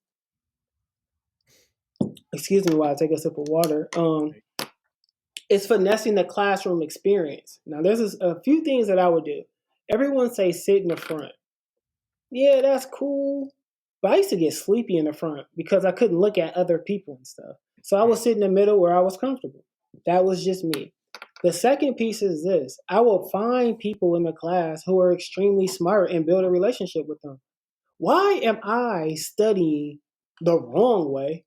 Excuse me while I take a sip of water. It's finessing the classroom experience. Now, there's a few things that I would do. Everyone say sit in the front. Yeah, that's cool. But I used to get sleepy in the front because I couldn't look at other people and stuff. So I would Mm. sit in the middle where I was comfortable. That was just me. The second piece is this. I will find people in the class who are extremely smart and build a relationship with them. Why am I studying the wrong way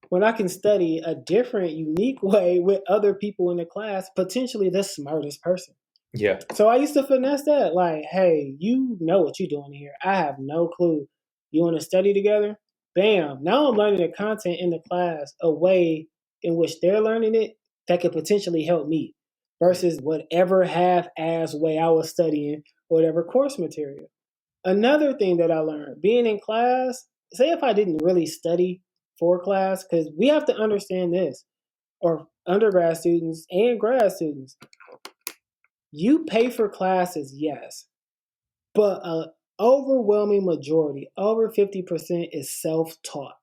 when I can study a different, unique way with other people in the class, potentially the smartest person? Yeah. So I used to finesse that, like, hey, you know what you're doing here. I have no clue. You want to study together? Bam. Now I'm learning the content in the class a way in which they're learning it that could potentially help me Mm. versus whatever half ass way I was studying whatever course material. Another thing that I learned being in class, say if I didn't really study for class, because we have to understand this, or undergrad students and grad students, you pay for classes, yes, but an overwhelming majority, over 50%, is self taught.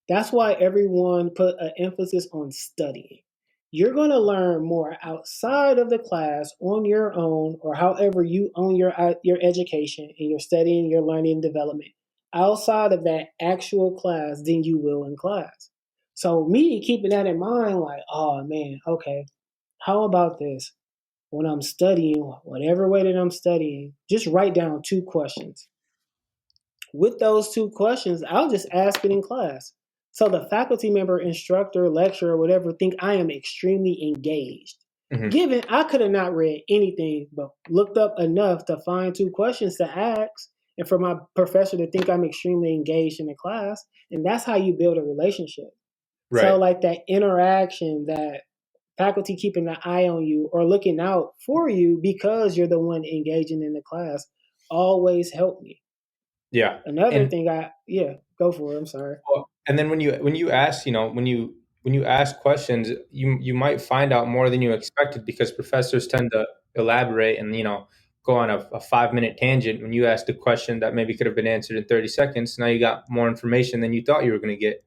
That's why everyone put an emphasis on studying. You're going to learn more outside of the class on your own, or however you own your education and your studying, your learning and development outside of that actual class than you will in class. So me keeping that in mind, like, oh man, okay, how about this? When I'm studying, whatever way that I'm studying, just write down two questions. With those two questions, I'll just ask it in class. So the faculty member, instructor, lecturer, whatever, think I am extremely engaged. Mhm. Given I could have not read anything but looked up enough to find two questions to ask, and for my professor to think I'm extremely engaged in the class, and that's how you build a relationship. So Right. like that interaction, that faculty keeping an eye on you or looking out for you because you're the one engaging in the class always helped me. Yeah. Another And thing yeah, go for it. I'm sorry. well, and then when you ask, when you ask questions, you might find out more than you expected because professors tend to elaborate and go on a 5 minute tangent. When you asked a question that maybe could have been answered in 30 seconds, now you got more information than you thought you were going to get.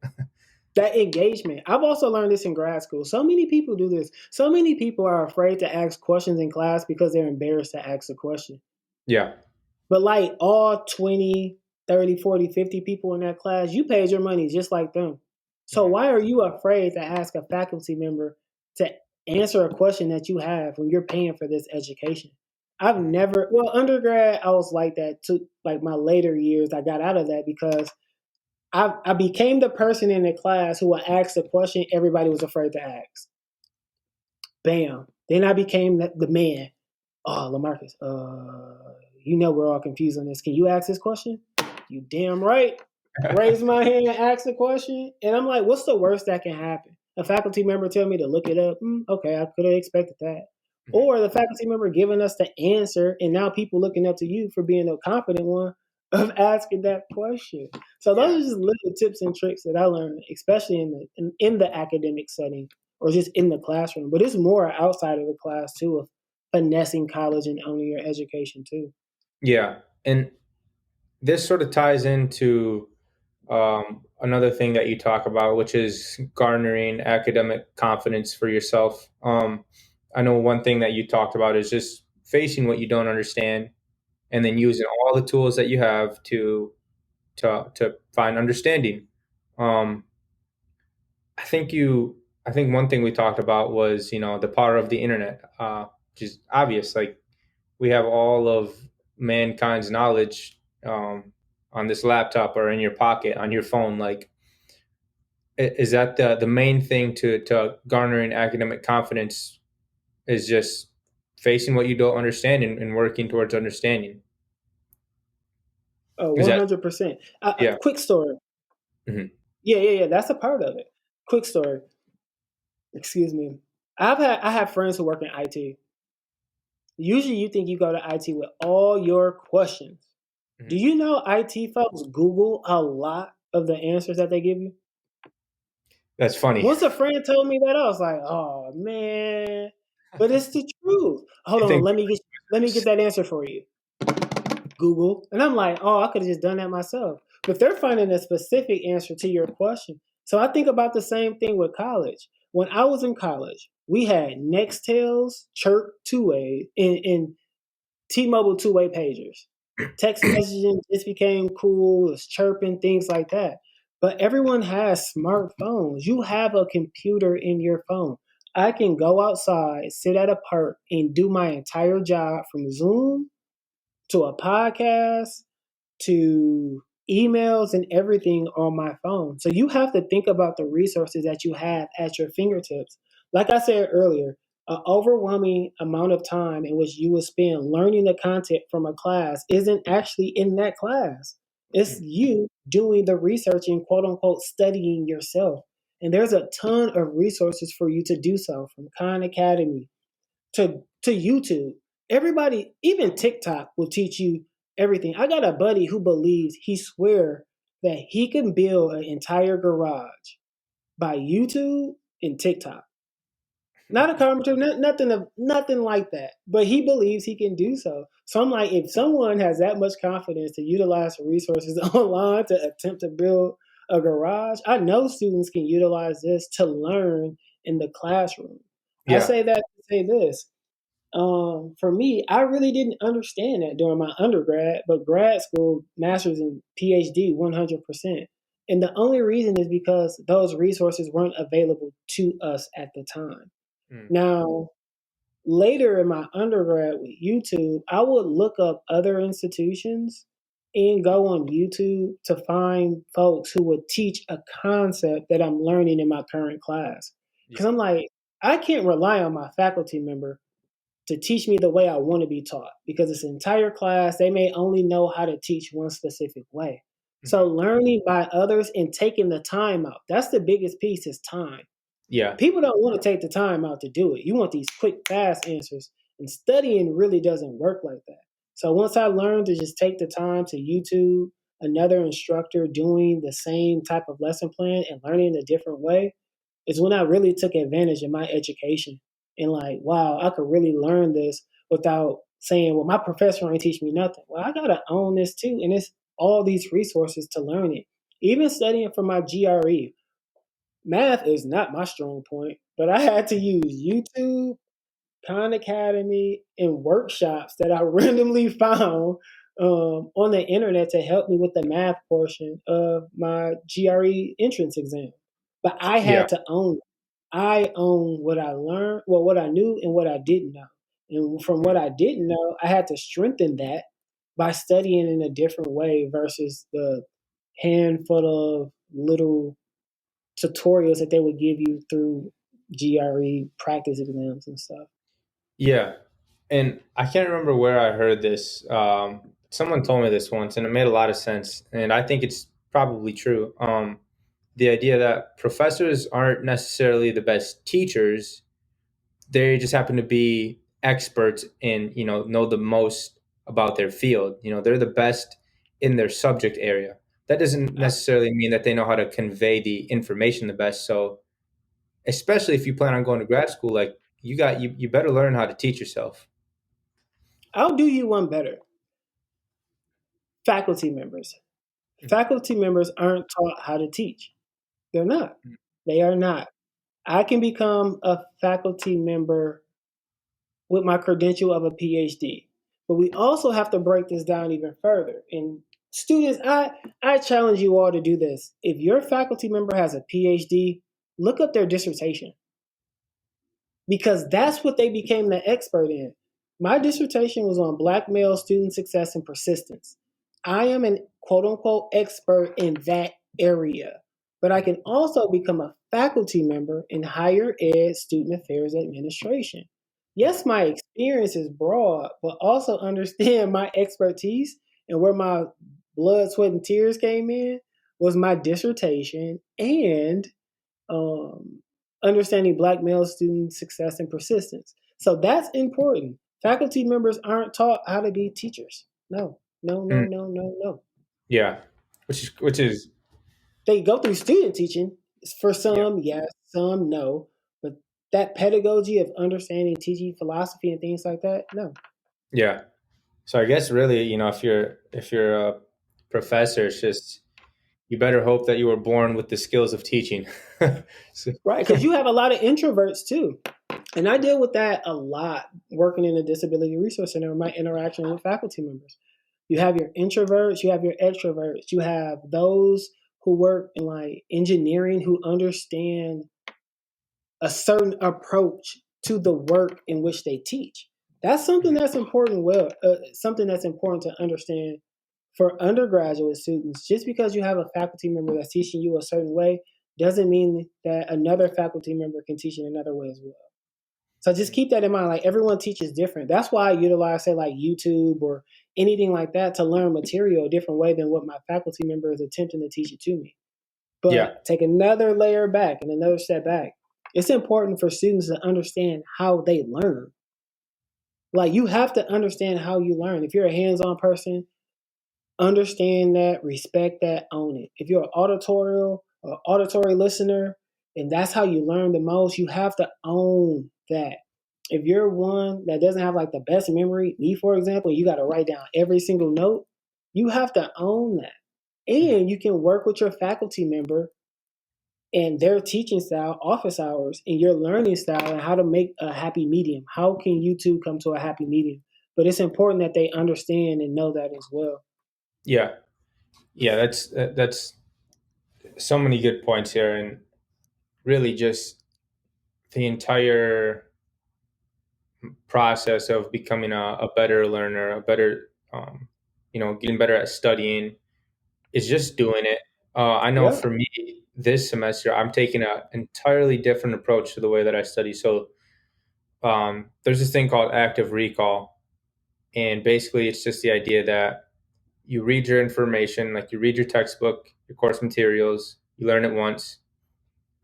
That engagement. I've also learned this in grad school. So many people do this. So many people are afraid to ask questions in class because they're embarrassed to ask a question. Yeah. But like all 20, 30, 40, 50 people in that class, you paid your money just like them. So Mhm. why are you afraid to ask a faculty member to answer a question that you have when you're paying for this education? I've Mhm. never, well, undergrad, I was like that too. Like my later years, I got out of that because I became the person in the class who would ask a question everybody was afraid to ask. Bam. Then I became the man. Oh, LaMarcus, you know we're all confused on this. Can you ask this question? You damn right. Raise my hand and ask the question. And I'm like, what's the worst that can happen? a faculty member tell me to look it up. Okay, I could have expected that. Mhm. Or the faculty member giving us the answer, and now people looking up to you for being a confident one of asking that question. So those Yeah. are just little tips and tricks that I learned, especially in the academic setting or just in the classroom. But it's more outside of the class too, of finessing college and owning your education too. Yeah. And this sort of ties into another thing that you talk about, which is garnering academic confidence for yourself. I know one thing that you talked about is just facing what you don't understand and then using all the tools that you have to find understanding. Um, I think one thing we talked about was the power of the internet, which is obvious. Like we have all of mankind's knowledge on this laptop or in your pocket on your phone. Like is that the main thing to garnering academic confidence is just facing what you don't understand and working towards understanding. Oh, Is that 100%. yeah? Quick story. Mhm. Yeah. That's a part of it. Quick story. Excuse me. I have friends who work in IT. Usually, you think you go to IT with all your questions. Do Mhm. you know IT folks Google a lot of the answers that they give you? That's funny. Once a friend told me that, I was like, "Oh man!" But it's the truth. Hold I on, think let me get that answer for you. Google. And I'm like, oh, I could have just done that myself. But they're finding a specific answer to your question. So I think about the same thing with college. When I was in college, we had Nextels, Chirp two way, and T-Mobile two-way pagers. Text messaging just became cool, it's chirping, things like that. But everyone has smartphones. You have a computer in your phone. I can go outside, sit at a park, and do my entire job from Zoom to a podcast to emails and everything on my phone. So you have to think about the resources that you have at your fingertips. Like I said earlier, an overwhelming amount of time in which you will spend learning the content from a class isn't actually in that class. It's you doing the research and quote unquote studying yourself. And there's a ton of resources for you to do so from Khan Academy, to YouTube. Everybody, even TikTok, will teach you everything. I got a buddy who believes he swear that he can build an entire garage by YouTube and TikTok. Not a carpenter, nothing like that. But he believes he can do so. So I'm like, if someone has that much confidence to utilize resources online to attempt to build a garage, I know students can utilize this to learn in the classroom. I yeah. say that to say this. For me, I really didn't understand that during my undergrad, but grad school, master's and PhD, 100%. And the only reason is because those resources weren't available to us at the time. Mm. Now, later in my undergrad with YouTube, I would look up other institutions and go on YouTube to find folks who would teach a concept that I'm learning in my current class. Because Yeah. I'm like, I can't rely on my faculty member to teach me the way I want to be taught because it's an entire class. They may only know how to teach one specific way. So Mhm. learning by others and taking the time out, that's the biggest piece is time. Yeah. People don't want to take the time out to do it. You want these quick, fast answers. And studying really doesn't work like that. So once I learned to just take the time to YouTube another instructor doing the same type of lesson plan and learning a different way, is when I really took advantage of my education and like, wow, I could really learn this without saying, well, my professor ain't teach me nothing. Well, I gotta own this too, and it's all these resources to learn it. Even studying for my GRE, math is not my strong point, but I had to use YouTube, Khan Academy, and workshops that I randomly found on the internet to help me with the math portion of my GRE entrance exam. But I Yeah. had to own it. I own what I learned, well, what I knew and what I didn't know. And from what Mm. I didn't know, I had to strengthen that by studying in a different way versus the handful of little tutorials that they would give you through GRE practice exams and stuff. Yeah. And I can't remember where I heard this. Someone told me this once, and it made a lot of sense. And I think it's probably true. the idea that professors aren't necessarily the best teachers. They just happen to be experts in, know the most about their field. They're the best in their subject area. That doesn't I, necessarily mean that they know how to convey the information the best. So especially if you plan on going to grad school, like you better learn how to teach yourself. I'll do you one better. Faculty members. Faculty members aren't taught how to teach. They're not. They are not. I can become a faculty member with my credential of a PhD. But we also have to break this down even further. And students, I challenge you all to do this. If your faculty member has a PhD, look up their dissertation because that's what they became the expert in. My dissertation was on Black male student success and persistence. I am an quote unquote expert in that area, but I can also become a faculty member in higher ed student affairs administration. Yes, my experience is broad, but also understand my expertise and where my blood, sweat, and tears came in was my dissertation and um, understanding Black male student success and persistence. So that's important. Faculty members aren't taught how to be teachers. No, no, no, Mm, no, no, no. yeah, which is They go through student teaching. For yeah, some, yes, some, no. But that pedagogy of understanding teaching philosophy and things like that, no. yeah. So I guess really, if you're a professor, it's just you better hope that you were born with the skills of teaching. So- Right, because you have a lot of introverts too. And I deal with that a lot working in a disability resource center in my interaction with faculty members. You have your introverts, you have your extroverts, you have those who work in like engineering who understand a certain approach to the work in which they teach. That's something that's important. Something that's important to understand for undergraduate students. Just because you have a faculty member that's teaching you a certain way doesn't mean that another faculty member can teach in another way as well. So just keep that in mind. Like everyone teaches different. That's why I utilize, say, like YouTube or anything like that to learn material a different way than what my faculty member is attempting to teach it to me. yeah, But take another layer back and another step back. It's important for students to understand how they learn. Like you have to understand how you learn. If you're a hands-on person, understand that, respect that, own it. If you're an auditory listener, and that's how you learn the most, you have to own that. If you're one that doesn't have like the best memory, me for example, you got to write down every single note. You have to own that, mhm, and you can work with your faculty member and their teaching style, office hours, and your learning style, and how to make a happy medium. How can you two come to a happy medium? But it's important that they understand and know that as well. yeah, yeah. That's so many good points here, and really just the entire process of becoming a better learner, a better, getting better at studying is just doing it. I know Yep. for me this semester, I'm taking an entirely different approach to the way that I study. So there's this thing called active recall, and basically it's just the idea that you read your information, like you read your textbook, your course materials, you learn it once,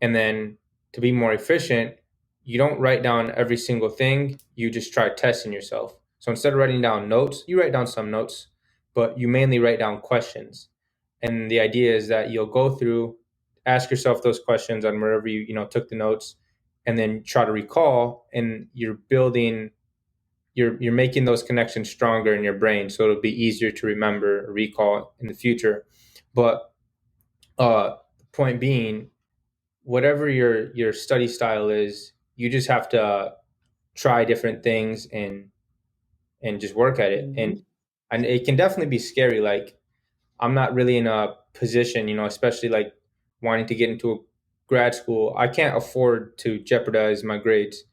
and then to be more efficient, you don't write down every single thing. You just try testing yourself. So instead of writing down notes, you write down some notes, but you mainly write down questions. And the idea is that you'll go through, ask yourself those questions on wherever you took the notes, and then try to recall. And you're building, you're making those connections stronger in your brain, so it'll be easier to remember, or recall in the future. But the point being, whatever your study style is, you just have to try different things and just work at it. And Hmm. it can definitely be scary. Like I'm not really in a position, especially like wanting to get into a grad school. I can't afford to jeopardize my grades.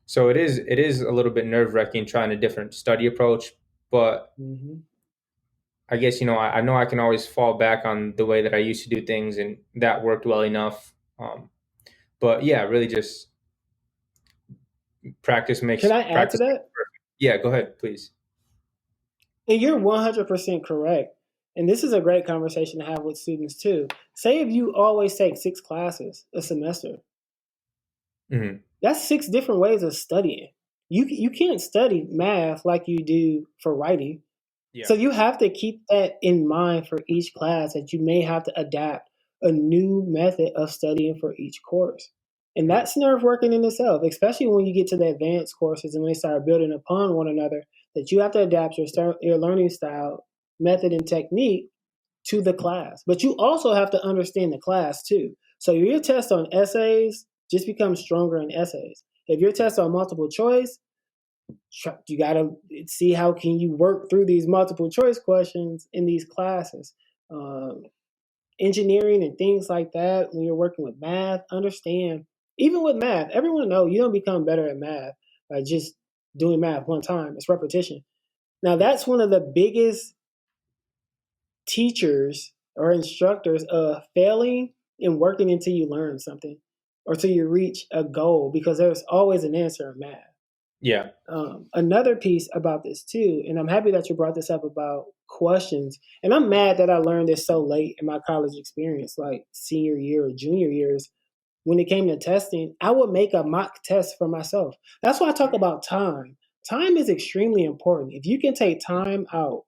So it is a little bit nerve wracking trying a different study approach. But Hmm. I guess I know I can always fall back on the way that I used to do things, and that worked well enough. But yeah, really just practice Can makes I add to practice makes that? perfect. Yeah, go ahead, please. And you're 100% correct. and this is a great conversation to have with students too. Say if you always take 6 classes a semester, Hmm. that's 6 different ways of studying. You can't study math like you do for writing. Yeah. So you have to keep that in mind for each class, that you may have to adapt a new method of studying for each course. And Mm. that's nerve working in itself, especially when you get to the advanced courses and they start building upon one another, that you have to adapt your learning style, method, and technique to the class. But you also have to understand the class too. So your test on essays just becomes stronger in essays. If your test on multiple choice, you got to see how can you work through these multiple choice questions in these classes. Um, Engineering and things like that, when you're working with math, understand, even with math, everyone know you don't become better at math by just doing math one time. It's repetition. Now, that's one of the biggest teachers or instructors of failing and working until you learn something or till you reach a goal, because there's always an answer in math. Yeah. Another piece about this too, and I'm happy that you brought this up about questions. And I'm mad that I learned this so late in my college experience, like senior year or junior years. When it came to testing, I would make a mock test for myself. That's why I talk about time. Time is extremely important. If you can take time out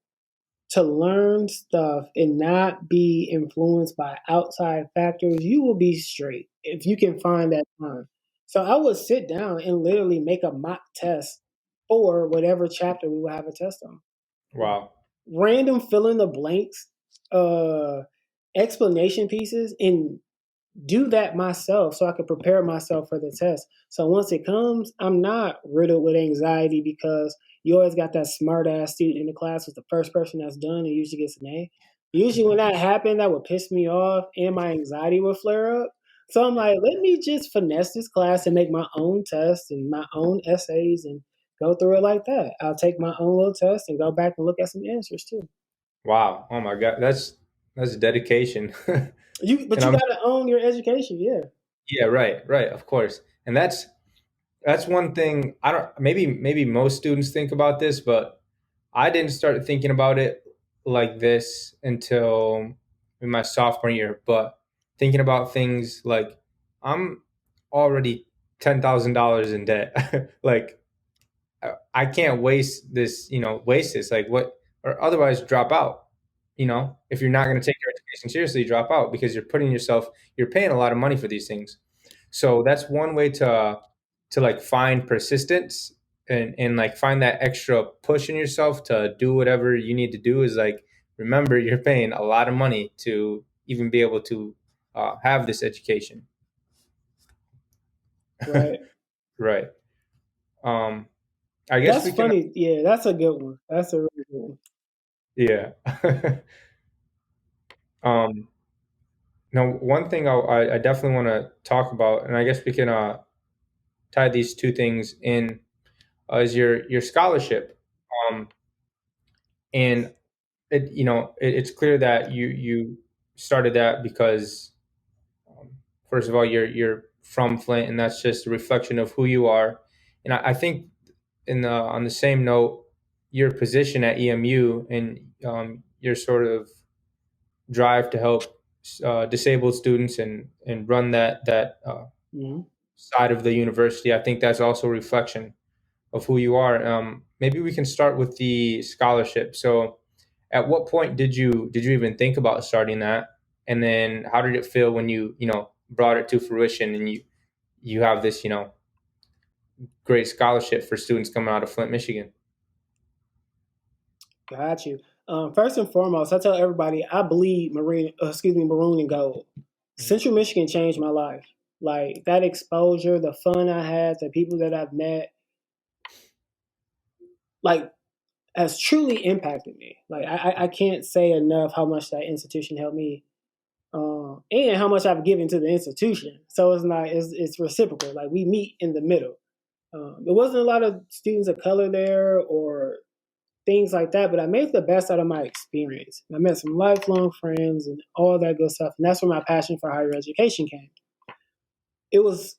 to learn stuff and not be influenced by outside factors, you will be straight if you can find that time. So I would sit down and literally make a mock test for whatever chapter we will have a test on. Wow. Random fill in the blanks, uh, explanation pieces, and do that myself so I could prepare myself for the test. So once it comes, I'm not riddled with anxiety, because you always got that smart ass student in the class who's the first person that's done and usually gets an A. Usually when that happened, that would piss me off and my anxiety would flare up. So I'm like, let me just finesse this class and make my own tests and my own essays and go through it like that. I'll take my own little test and go back and look at some answers too. Wow. Oh my God. That's dedication. But And you I'm gotta own your education, yeah. Yeah, right, right, of course. And that's one thing I don't maybe most students think about this, but I didn't start thinking about it like this until in my sophomore year. But thinking about things like I'm already $10,000 in debt. Like I can't waste this. Like what, or otherwise drop out. If you're not going to take your education seriously, drop out because you're paying a lot of money for these things. So that's one way to like find persistence and like find that extra push in yourself to do whatever you need to do is like, remember you're paying a lot of money to even be able to have this education. Right. Right. Um, I guess That's we can, funny. Yeah, that's a good one. That's a really good one. yeah. um, Now, one thing I definitely want to talk about, and I guess we can tie these two things in, is your scholarship. Um, and it's clear that you started that because, um, first of all, you're from Flint, and that's just a reflection of who you are. And I think on the same note, your position at EMU and your sort of drive to help disabled students and run that Hmm. side of the university. I think that's also a reflection of who you are. Maybe we can start with the scholarship. So, at what point did you even think about starting that? And then, how did it feel when you brought it to fruition and you have this great scholarship for students coming out of Flint, Michigan? Got you. First and foremost, I tell everybody I bleed maroon and gold. Mhm. Central Michigan changed my life. Like that exposure, the fun I had, the people that I've met, like has truly impacted me. Like I can't say enough how much that institution helped me, and how much I've given to the institution. So it's not it's reciprocal. Like we meet in the middle. There wasn't a lot of students of color there or things like that, but I made the best out of my experience. I met some lifelong friends and all that good stuff, and that's where my passion for higher education came. It was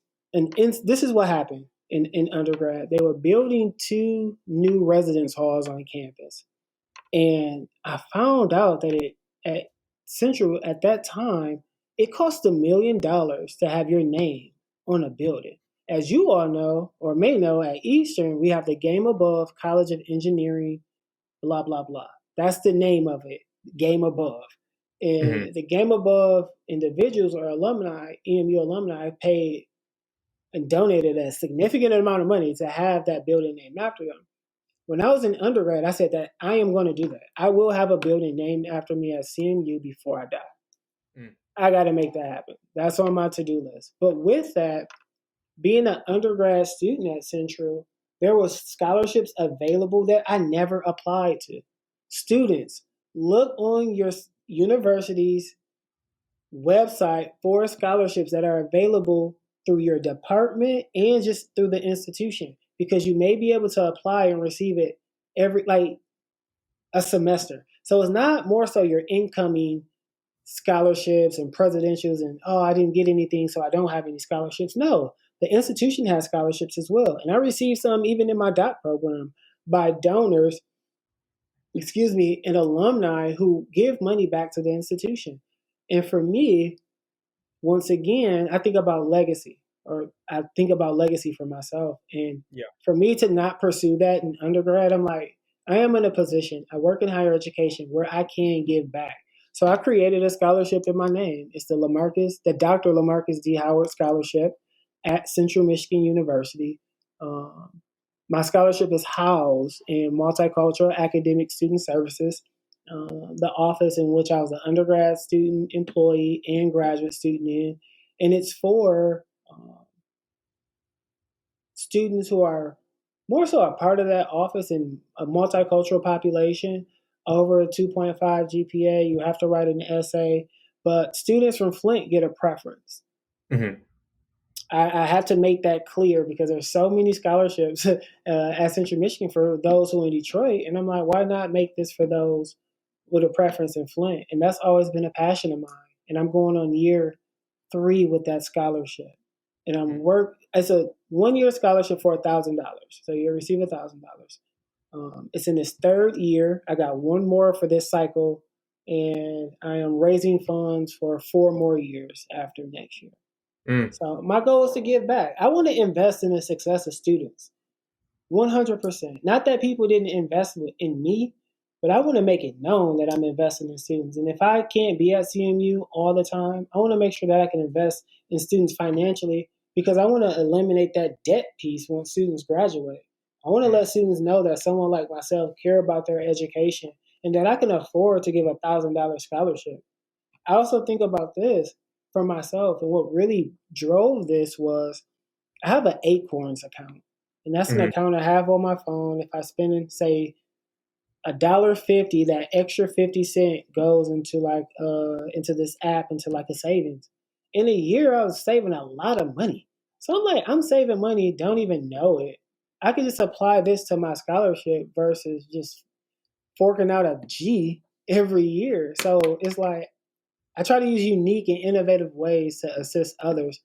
this is what happened in undergrad. They were building 2 new residence halls on campus, and I found out that at Central at that time, it cost $1 million to have your name on a building. As you all know or may know, at Eastern, we have the Game Above College of Engineering, blah, blah, blah. That's the name of it, Game Above. Hmm. And the Game Above individuals or alumni, EMU alumni, paid and donated a significant amount of money to have that building named after them. When I was in undergrad, I said that I am going to do that. I will have a building named after me at CMU before I die. Mm. I got to make that happen. That's on my to do list. But with that, being an undergrad student at Central, there was scholarships available that I never applied to. Students, look on your university's website for scholarships that are available through your department and just through the institution, because you may be able to apply and receive it every like a semester. So it's not more so your incoming scholarships and presidentials and, oh, I didn't get anything so I don't have any scholarships. No, the institution has scholarships as well. And I received some even in my doc program by donors, and alumni who give money back to the institution. And for me, once again, I think about legacy, or I think about legacy for myself. And Yeah. for me to not pursue that in undergrad, I'm like, I am in a position, I work in higher education where I can give back. So I created a scholarship in my name. It's the Dr. LaMarcus D. Howard Scholarship at Central Michigan University. Um, my scholarship is housed in Multicultural Academic Student Services, the office in which I was an undergrad student, employee, and graduate student in. And it's for students who are more so a part of that office in a multicultural population, over a 2.5 GPA. You have to write an essay, but students from Flint get a preference. Hmm. I have to make that clear because there's so many scholarships at Central Michigan for those who are in Detroit, and I'm like, why not make this for those with a preference in Flint? And that's always been a passion of mine. And I'm going on year 3 with that scholarship, and It's a 1 year scholarship for $1,000, so you receive $1,000. It's in its 3rd year. I got one more for this cycle, and I am raising funds for 4 more years after next year. Mm. So my goal is to give back. I want to invest in the success of students, 100%. Not that people didn't invest in me, but I want to make it known that I'm investing in students. And if I can't be at CMU all the time, I want to make sure that I can invest in students financially, because I want to eliminate that debt piece when students graduate. I want to Mm. let students know that someone like myself care about their education and that I can afford to give $1,000 scholarship. I also think about this for myself, and what really drove this was I have an Acorns account, and that's an Mhm. account I have on my phone. If I spend, say, $1.50, that extra 50 cent goes into this app, into like a savings. In a year, I was saving a lot of money. So I'm like, I'm saving money, don't even know it. I could just apply this to my scholarship versus just forking out a G every year. So it's like I try to use unique and innovative ways to assist others,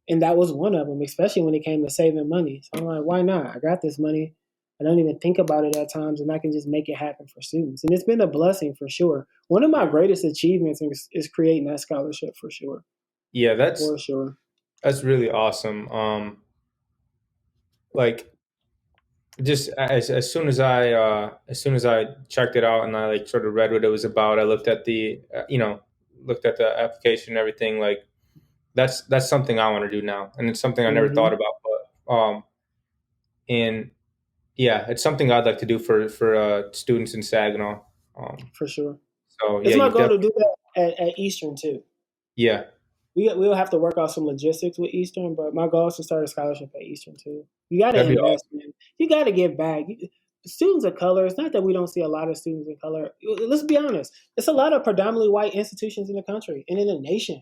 and that was one of them, especially when it came to saving money. So I'm like, why not? I got this money. I don't even think about it at times, and I can just make it happen for students. And it's been a blessing for sure. One of my Yeah. greatest achievements is creating that scholarship for sure. Yeah, For sure. that's really awesome. Like just as soon as I checked it out and I like sort of read what it was about, I looked at the looked at the application and everything. Like that's something I want to do now, and it's something I never thought Hmm. about. But and yeah, it's something I'd like to do for students in Saginaw. Um, For sure. so yeah, It's my you've goal to definitely do that at Eastern too. yeah, We'll have to work out some logistics with Eastern, but my goal is to start a scholarship at Eastern too. You got to that'd be invest, awesome. man. You got to give back. Students of color. It's not that we don't see a lot of students of color. Let's be honest. It's a lot of predominantly white institutions in the country and in the nation.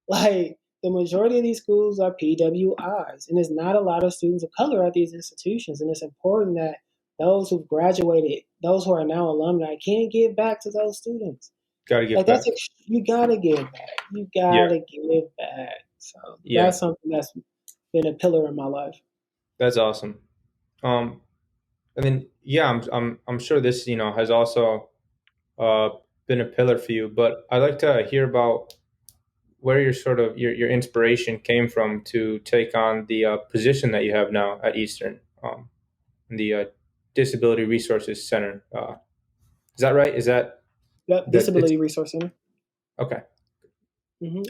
Like the majority of these schools are PWIs, and there's not a lot of students of color at these institutions. And it's important that those who've graduated, those who are now alumni, can give back to those students. Got to give Like back. you gotta give back. You Yeah, gotta give back. So yeah, that's something that's been a pillar in my life. that's awesome. And then yeah, I'm sure this has also been a pillar for you. But I'd like to hear about where your sort of your inspiration came from to take on the position that you have now at Eastern, in the Disability Resources Center. Is that right? Is Yep, that it's Disability Resource Center. okay? hmm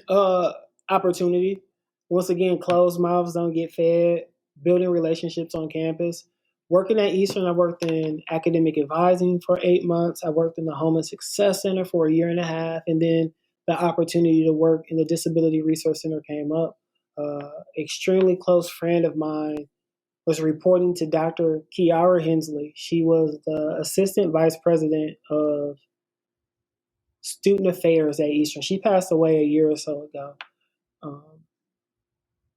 Opportunity. Once again, closed mouths don't get fed. Building relationships on campus. Working at Eastern, I worked in academic advising for 8 months. I worked in the Home and Success Center for a year and a half, and then the opportunity to work in the Disability Resource Center came up. Extremely close friend of mine was reporting to Dr. Kiara Hensley. She was the assistant vice president of student affairs at Eastern. She passed away a year or so ago. Um,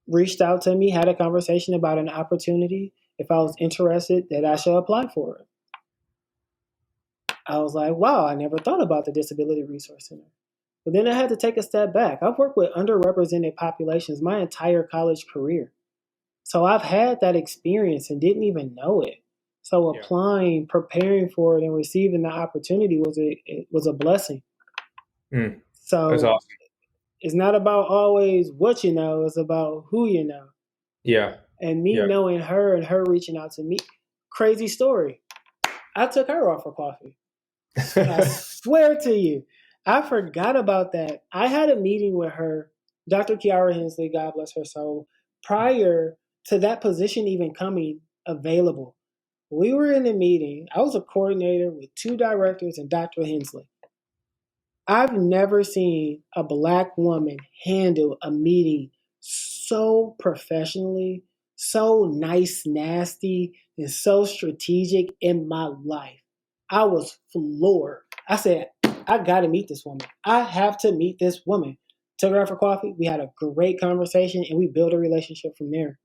Reached out to me, had a conversation about an opportunity. If I was interested, that I should apply for it. I was like, wow, I never thought about the Disability Resource Center. But then I had to take a step back. I've worked with underrepresented populations my entire college career. So I've had that experience and didn't even know it. So Yeah, applying, preparing for it, and receiving the opportunity was a blessing. mm, that's So awesome. it's not about always what you know, it's about who you know. Yeah, And me yeah, knowing her and her reaching out to me, crazy story. I took her off for coffee. I swear to you, I forgot about that. I had a meeting with her, Dr. Kiara Hensley, God bless her soul, prior to that position even coming available. We were in a meeting. I was a coordinator with two directors and Dr. Hensley. I've never seen a black woman handle a meeting so professionally, so nice, nasty, and so strategic in my life. I was floored. I said, I got to meet this woman. I have to meet this woman. Took her out for coffee. We had a great conversation and we built a relationship from there.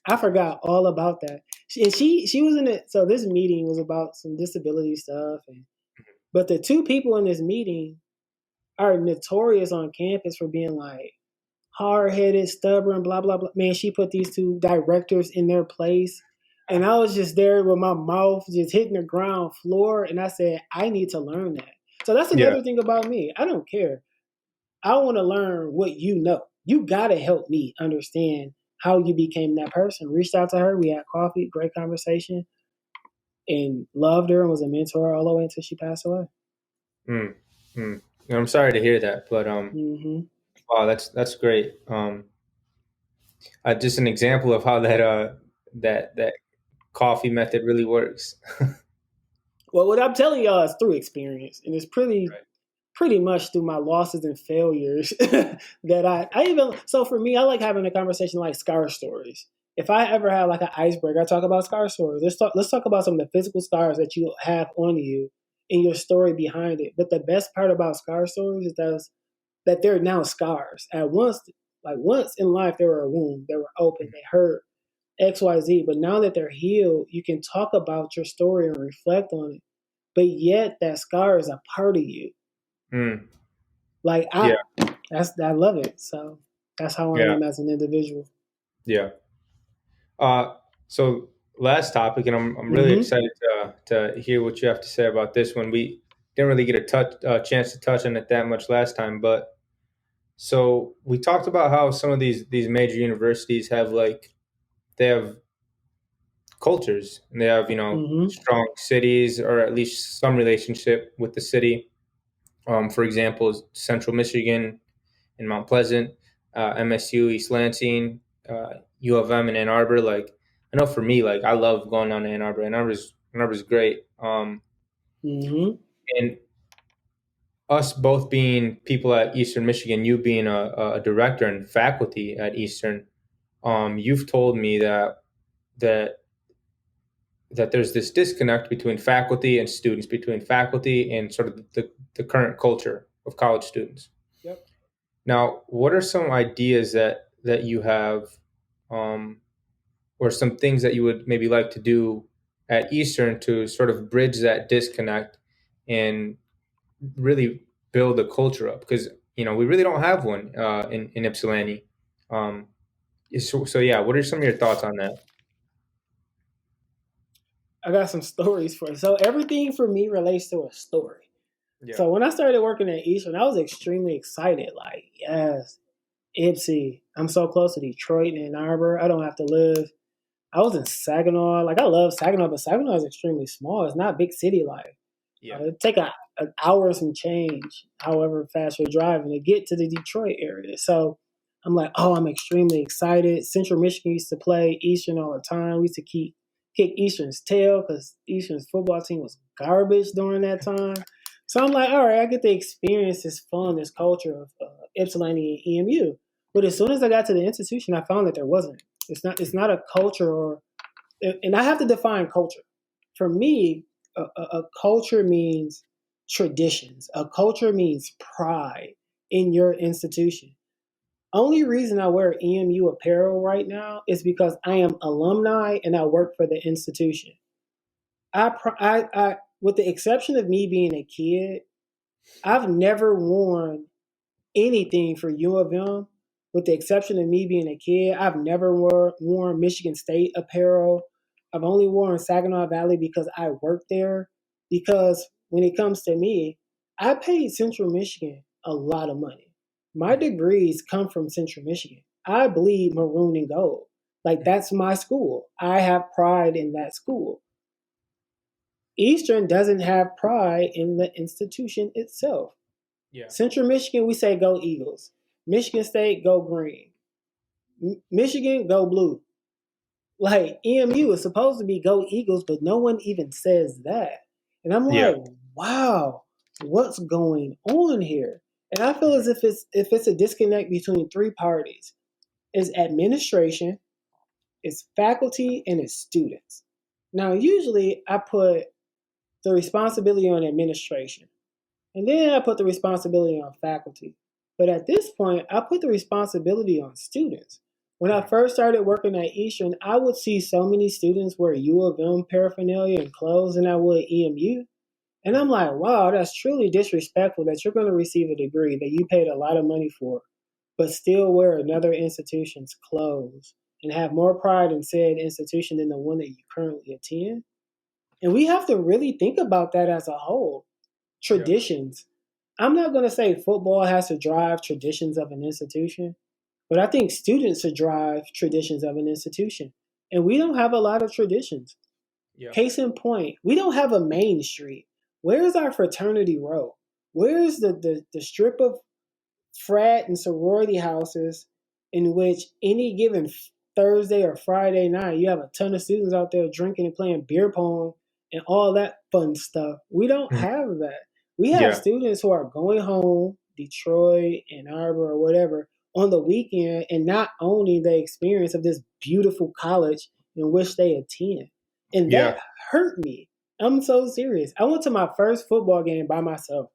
I forgot all about that. And she was in it. So this meeting was about some disability stuff. But the two people in this meeting are notorious on campus for being like hard headed, stubborn, blah blah blah. Man, she put these two directors in their place, and I was just there with my mouth just hitting the ground floor, and I said, I need to learn that. So that's yeah, another thing about me. I don't care. I want to learn what you know. You gotta help me understand how you became that person. Reached out to her. We had coffee, great conversation, and loved her and was a mentor all the way until she passed away. mm, mm. I'm sorry to hear that, but hmm wow, that's great. Just an example of how that coffee method really works. Well, what I'm telling y'all is through experience, and it's pretty Right. pretty much through my losses and failures that I even so for me, I like having a conversation like scar stories. If I ever have like an icebreaker, I talk about scar stories. Let's talk about some of the physical scars that you have on you and your story behind it. But the best part about scar stories is that they're now scars. At once, like once in life, they were a wound. They were open. They hurt XYZ. But now that they're healed, you can talk about your story and reflect on it. But yet, that scar is a part of you. Mm, Like yeah, I love it. So that's how I yeah, am as an individual. yeah. Uh, so last topic, and I'm really Mm-hmm. excited to hear what you have to say about this one. We didn't really get a chance to touch on it that much last time, but so we talked about how some of these major universities have they have cultures and they have Mm-hmm. strong cities or at least some relationship with the city. For example, Central Michigan in Mount Pleasant, MSU, East Lansing, U of M in Ann Arbor. Like I know for me, like I love going down to Ann Arbor. Ann Arbor's great. Mm-hmm. And us both being people at Eastern Michigan, you being a director and faculty at Eastern, you've told me that that there's this disconnect between faculty and students, between faculty and sort of the current culture of college students. Yep. Now, what are some ideas that you have, um, or some things that you would maybe like to do at Eastern to sort of bridge that disconnect and really build a culture up? Because we really don't have one in Ypsilanti. Um, so yeah, what are some of your thoughts on that? I got some stories for you. So everything for me relates to a story. Yeah. So when I started working at Eastern, I was extremely excited. Like, yes, Ipsy. I'm so close to Detroit and Ann Arbor. I don't have to live. I was in Saginaw. Like, I love Saginaw, but Saginaw is extremely small. It's not big city life. Yeah. It'd take an hour and some change, however fast you're driving, to get to the Detroit area. So I'm like, oh, I'm extremely excited. Central Michigan used to play Eastern all the time. We used to kick Eastern's tail because Eastern's football team was garbage during that time. So I'm like, all right, I get to experience this fun, this culture of Ypsilanti and EMU. But as soon as I got to the institution, I found that there wasn't. It's not a culture, or and I have to define culture. For me, a culture means traditions. A culture means pride in your institution. Only reason I wear EMU apparel right now is because I am alumni and I work for the institution. With the exception of me being a kid, I've never worn anything for U of M, with the exception of me being a kid. I've never worn Michigan State apparel. I've only worn Saginaw Valley because I worked there. Because when it comes to me, I paid Central Michigan a lot of money. My Mhm. degrees come from Central Michigan. I bleed maroon and gold. Like, Mhm. that's my school. I have pride in that school. Eastern doesn't have pride in the institution itself. Yeah. Central Michigan, we say go Eagles. Michigan State, go green. Michigan, go blue. Like, EMU is supposed to be go Eagles, but no one even says that. And I'm Yeah. like, wow, what's going on here? And I feel Mhm. as if it's a disconnect between three parties. It's administration, it's faculty, and it's students. Now, usually I put the responsibility on administration. And then I put the responsibility on faculty. But at this point, I put the responsibility on students. When I Mhm. first started working at Eastern, I would see so many students wear U of M paraphernalia and clothes than I would EMU. And I'm Mhm. like, wow, that's truly disrespectful that you're going to receive a degree that you paid a lot of money for, but still wear another institution's clothes and have more pride in said institution than the one that you currently attend. And we have to really think about that as a whole. Yeah. Traditions. I'm not going to say football has to drive traditions of an institution, but I think students should drive traditions of an institution. And we don't have a lot of traditions. Yeah. Case in point, we don't have a main street. Where's our fraternity row? Where's the strip of frat and sorority houses in which any given Thursday or Friday night you have a ton of students out there drinking and playing beer pong and all that fun stuff? We don't Mhm. have that. We have Yeah. students who are going home, Detroit, Ann Arbor, or whatever, on the weekend and not owning the experience of this beautiful college in which they attend. And that Yeah. hurt me. I'm so serious. I went to my first football game by myself.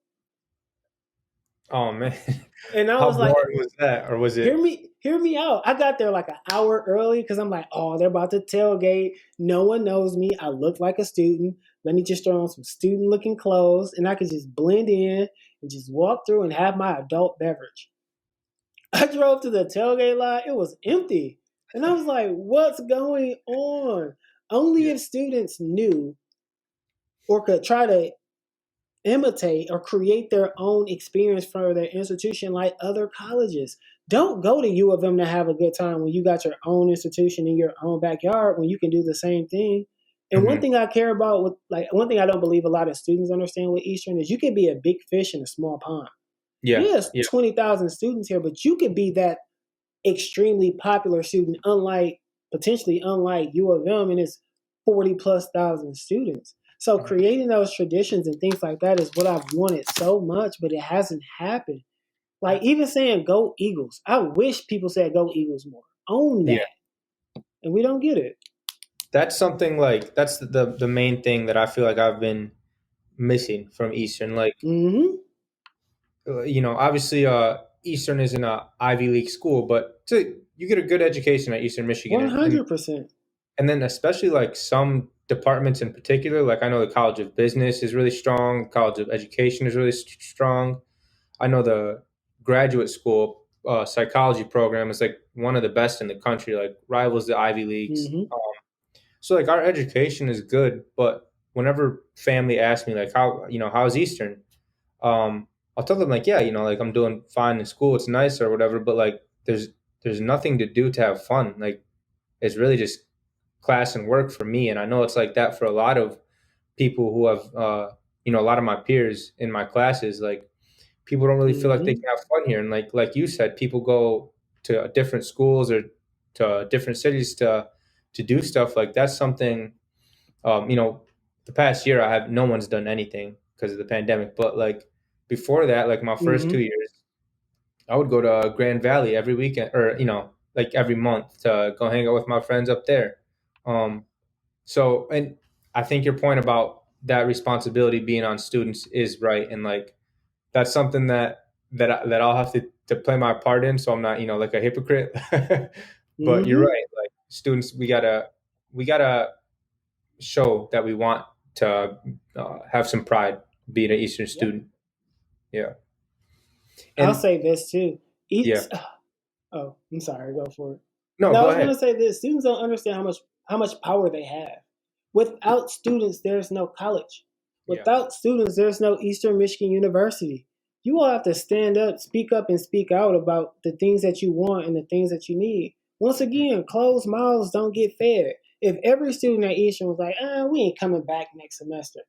Oh man. And I How was like, boring was that? Or was it? hear me out. I got there like an hour early because I'm like, oh, they're about to tailgate. No one knows me. I look like a student. Let me just throw on some student looking clothes and I could just blend in and just walk through and have my adult beverage. I drove to the tailgate lot. It was empty. And I was like, what's going on? Only Yeah. if students knew or could try to imitate or create their own experience for their institution like other colleges. Don't go to U of M to have a good time when you got your own institution in your own backyard when you can do the same thing. And one Mhm. thing I care about with like one thing I don't believe a lot of students understand with Eastern is you can be a big fish in a small pond. Yeah. Yes, Yeah. 20,000 students here, but you could be that extremely popular student, potentially unlike U of M and its 40 plus thousand students. So Mhm. creating those traditions and things like that is what I've wanted so much, but it hasn't happened. Like even saying go Eagles. I wish people said go Eagles more. Own Yeah. that. And we don't get it. That's something like that's the main thing that I feel like I've been missing from Eastern. Like, Mm-hmm. obviously, Eastern isn't a Ivy League school, but you get a good education at Eastern Michigan, and, and 100%. and then especially like some departments in particular, like I know the College of Business is really strong, College of Education is really strong. I know the graduate school psychology program is like one of the best in the country, like rivals the Ivy Leagues. Mm-hmm. So like our education is good, but whenever family asks me like how's Eastern, I'll tell them like, yeah, like I'm doing fine in school, it's nice or whatever, but like there's nothing to do to have fun. Like it's really just class and work for me, and I know it's like that for a lot of people who have a lot of my peers in my classes. Like people don't really feel like they Mm-hmm. can have fun here, and like you said, people go to different schools or to different cities to do stuff. Like that's something. The past year I have no one's done anything because of the pandemic, but like before that, like my first Mm-hmm. 2 years, I would go to Grand Valley every weekend, or like every month to go hang out with my friends up there. Um, and I think your point about that responsibility being on students is right, and like that's something that I'll have to play my part in, so I'm not like a hypocrite. But you're Mm-hmm. right. Like students, we gotta show that we want to have some pride being an Eastern Yep. student. Yeah, I'll and say this too. yeah, It's oh, I'm sorry. Go for it. no, No, I go was ahead. gonna say this. Students don't understand how much power they have. Without students, there's no college. Yeah, Without students, there's no Eastern Michigan University. You all have to stand up, and speak out about the things that you want and the things that you need. Once again, closed mouths don't get fed. If every student at Eastern was like, we ain't coming back next semester,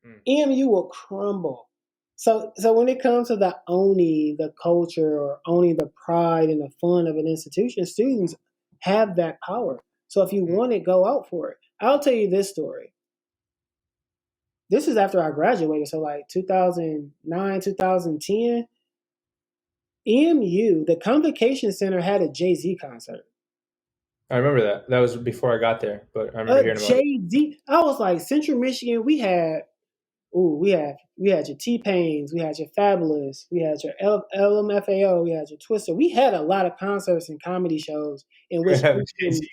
mm, EMU will crumble. So when it comes to the owning the culture or owning the pride and the fun of an institution, students have that power. So if you mm. want it, go out for it. I'll tell you this story. This is after I graduated, so like 2009, 2010. EMU, the Convocation Center had a Jay-Z concert. I remember that. That was before I got there, but I remember A hearing about it. Jay-Z. I was like, Central Michigan, we had your T Pains, we had your Fabulous, we had your LMFAO, we had your Twister. We had a lot of concerts and comedy shows in which Jay-Z.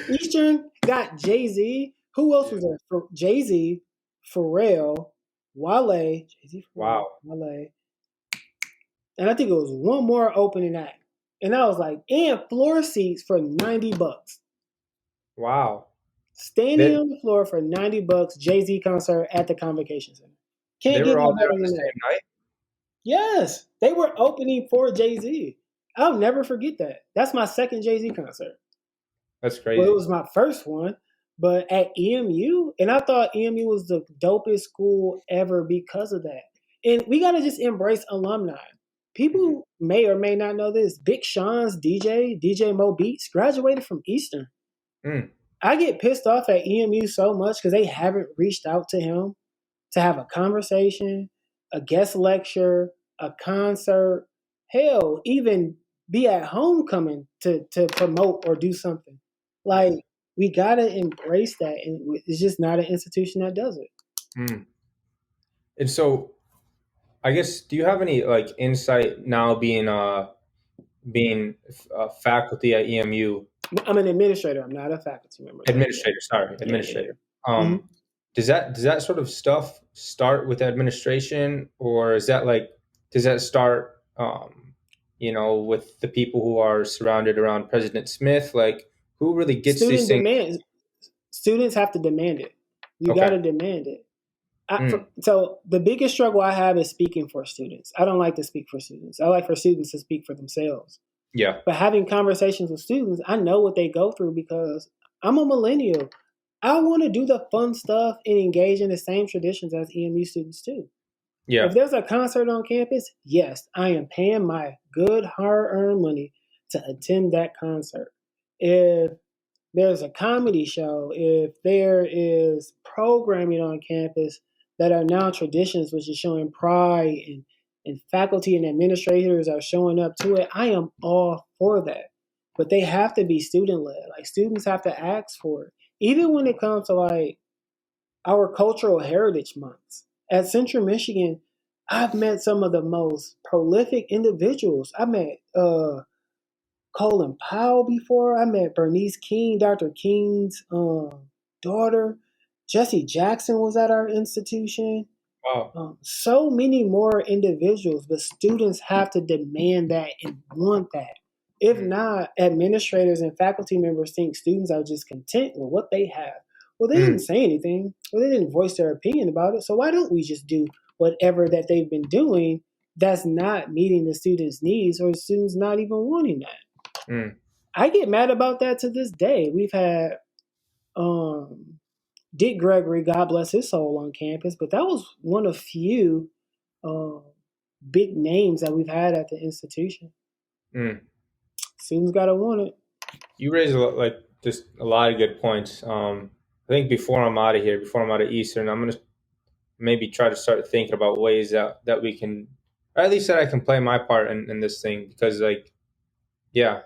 Eastern got Jay Z. Who else Yeah. was there? For Jay Z, Pharrell, Wale, Jay Z, Pharrell, Wow. Wale, and I think it was one more opening act. And I was like, and floor seats for $90. Wow. Standing They on the floor for $90, Jay Z concert at the Convocation Center. they Can't get were all no there better on the than that. same night. Yes, they were opening for Jay Z. I'll never forget that. That's my second Jay Z concert. That's Well, it crazy. was my first one, but at EMU, and I thought EMU was the dopest school ever because of that. And we got to just embrace alumni. Mhm. People may or may not know this. Big Sean's DJ Mo Beats, graduated from Eastern. Mm. I get pissed off at EMU so much because they haven't reached out to him to have a conversation, a guest lecture, a concert, hell, even be at homecoming to promote or do something. Yeah. Like, we gotta embrace that, and it's just not an institution that does it. Mm. And so, I guess, do you have any like insight now being faculty at EMU? I'm an administrator. I'm not a faculty member, but yeah, Administrator, sorry, yeah, yeah, administrator. yeah. Hmm. Does that sort of stuff start with administration, or is that like does that start with the people who are surrounded around President Smith? Like who really gets these Student things? demands. Students have to demand it. You got Okay. to demand it. Mm, So the biggest struggle I have is speaking for students. I don't like to speak for students. I like for students to speak for themselves. yeah. But having conversations with students, I know what they go through because I'm a millennial. I want to do the fun stuff and engage in the same traditions as EMU students too. Yeah. If there's a concert on campus, yes, I am paying my good hard earned money to attend that concert. If there's a comedy show, if there is programming on campus that are now traditions, which is showing pride and faculty and administrators are showing up to it, I am all for that. But they have to be student led. Like students have to ask for it. Even when it comes to like our cultural heritage months. At Central Michigan, I've met some of the most prolific individuals. I met Colin Powell before. I met Bernice King, Dr. King's daughter. Jesse Jackson was at our institution. Wow. So many more individuals, but students have to demand that and want that. If Mm, not, administrators and faculty members think students are just content with what they have. Well, they didn't mm, say anything, or they didn't voice their opinion about it. So why don't we just do whatever that they've been doing that's not meeting the students' needs, or the students not even wanting that. Mm. I get mad about that to this day. We've had um, Dick Gregory, God bless his soul, on campus, but that was one of few um, big names that we've had at the institution. Mm. Students gotta want it. You raise a lot, like just a lot of good points. I think before I'm out of here, before I'm out of Eastern, I'm gonna maybe try to start thinking about ways that we can, or at least that I can play my part in this thing. Because like, yeah,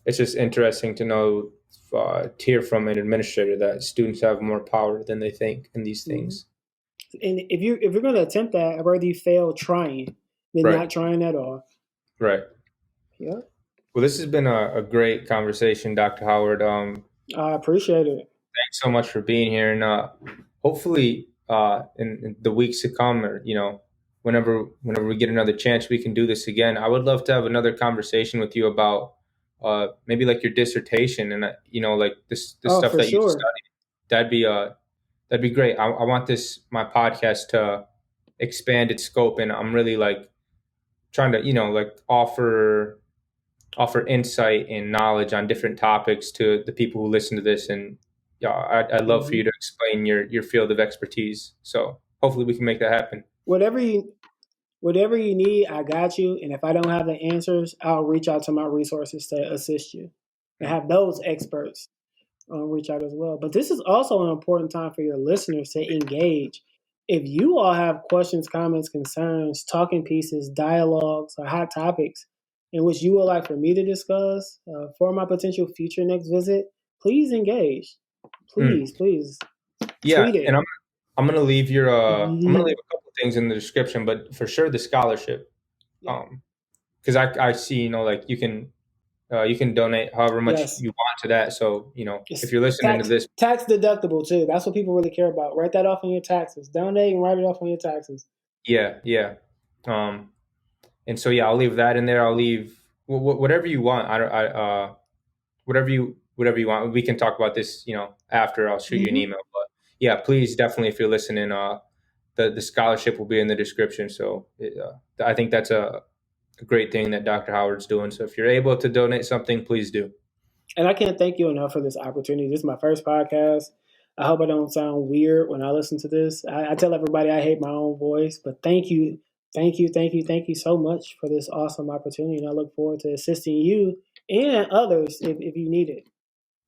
it's just interesting to know, to hear from an administrator that students have more power than they think in these Mm-hmm. things. And if you're gonna attempt that, I'd rather you fail trying than Right, not trying at all. right. Yeah, Well, this has been a great conversation, Dr. Howard. I appreciate it. Thanks so much for being here, and hopefully, in the weeks to come, or whenever we get another chance, we can do this again. I would love to have another conversation with you about maybe like your dissertation and like this Oh, stuff for that you've sure. studied. That'd be great. I want this my podcast to expand its scope, and I'm really like trying to like offer insight and knowledge on different topics to the people who listen to this. And yeah, I'd love for Hmm. you to explain your field of expertise. So hopefully we can make that happen. Whatever you need, I got you. And if I don't have the answers, I'll reach out to my resources to assist you and Mm. have those experts reach out as well. But this is also an important time for your listeners to engage. If you all have questions, comments, concerns, talking pieces, dialogues, or hot topics in which you would like for me to discuss for my potential future next visit, please engage. Mm. Please Yeah, tweet and it. I'm gonna leave a couple things in the description, but for sure the scholarship, Yeah. because I see like you can donate however much Yes. you want to that. So if It's you're listening to this, tax deductible too. That's what people really care about. Write that off on your taxes. Donate and write it off on your taxes. yeah, yeah. Um, and so yeah, I'll leave that in there. I'll leave whatever you want. I don't. Whatever you want. We can talk about this, after. I'll shoot you an Hmm. email. But yeah, please definitely, if you're listening, the scholarship will be in the description. So I think that's a great thing that Dr. Howard's doing. So if you're able to donate something, please do. And I can't thank you enough for this opportunity. This is my first podcast. I hope I don't sound weird when I listen to this. I tell everybody I hate my own voice, but thank you so much for this awesome opportunity. And I look forward to assisting you and others if you need it.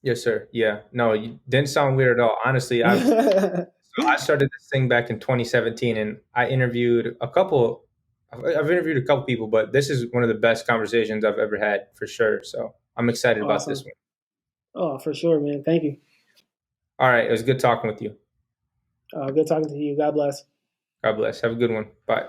Yes, sir. Yeah. No, you didn't sound weird at all. Honestly, I started this thing back in 2017, and I interviewed a couple. I've interviewed a couple people, but this is one of the best conversations I've ever had for sure. So I'm excited about this Awesome. one. Oh, for sure, man. Thank you. All right. It was good talking with you. Good talking to you. God bless. God bless. Have a good one. Bye.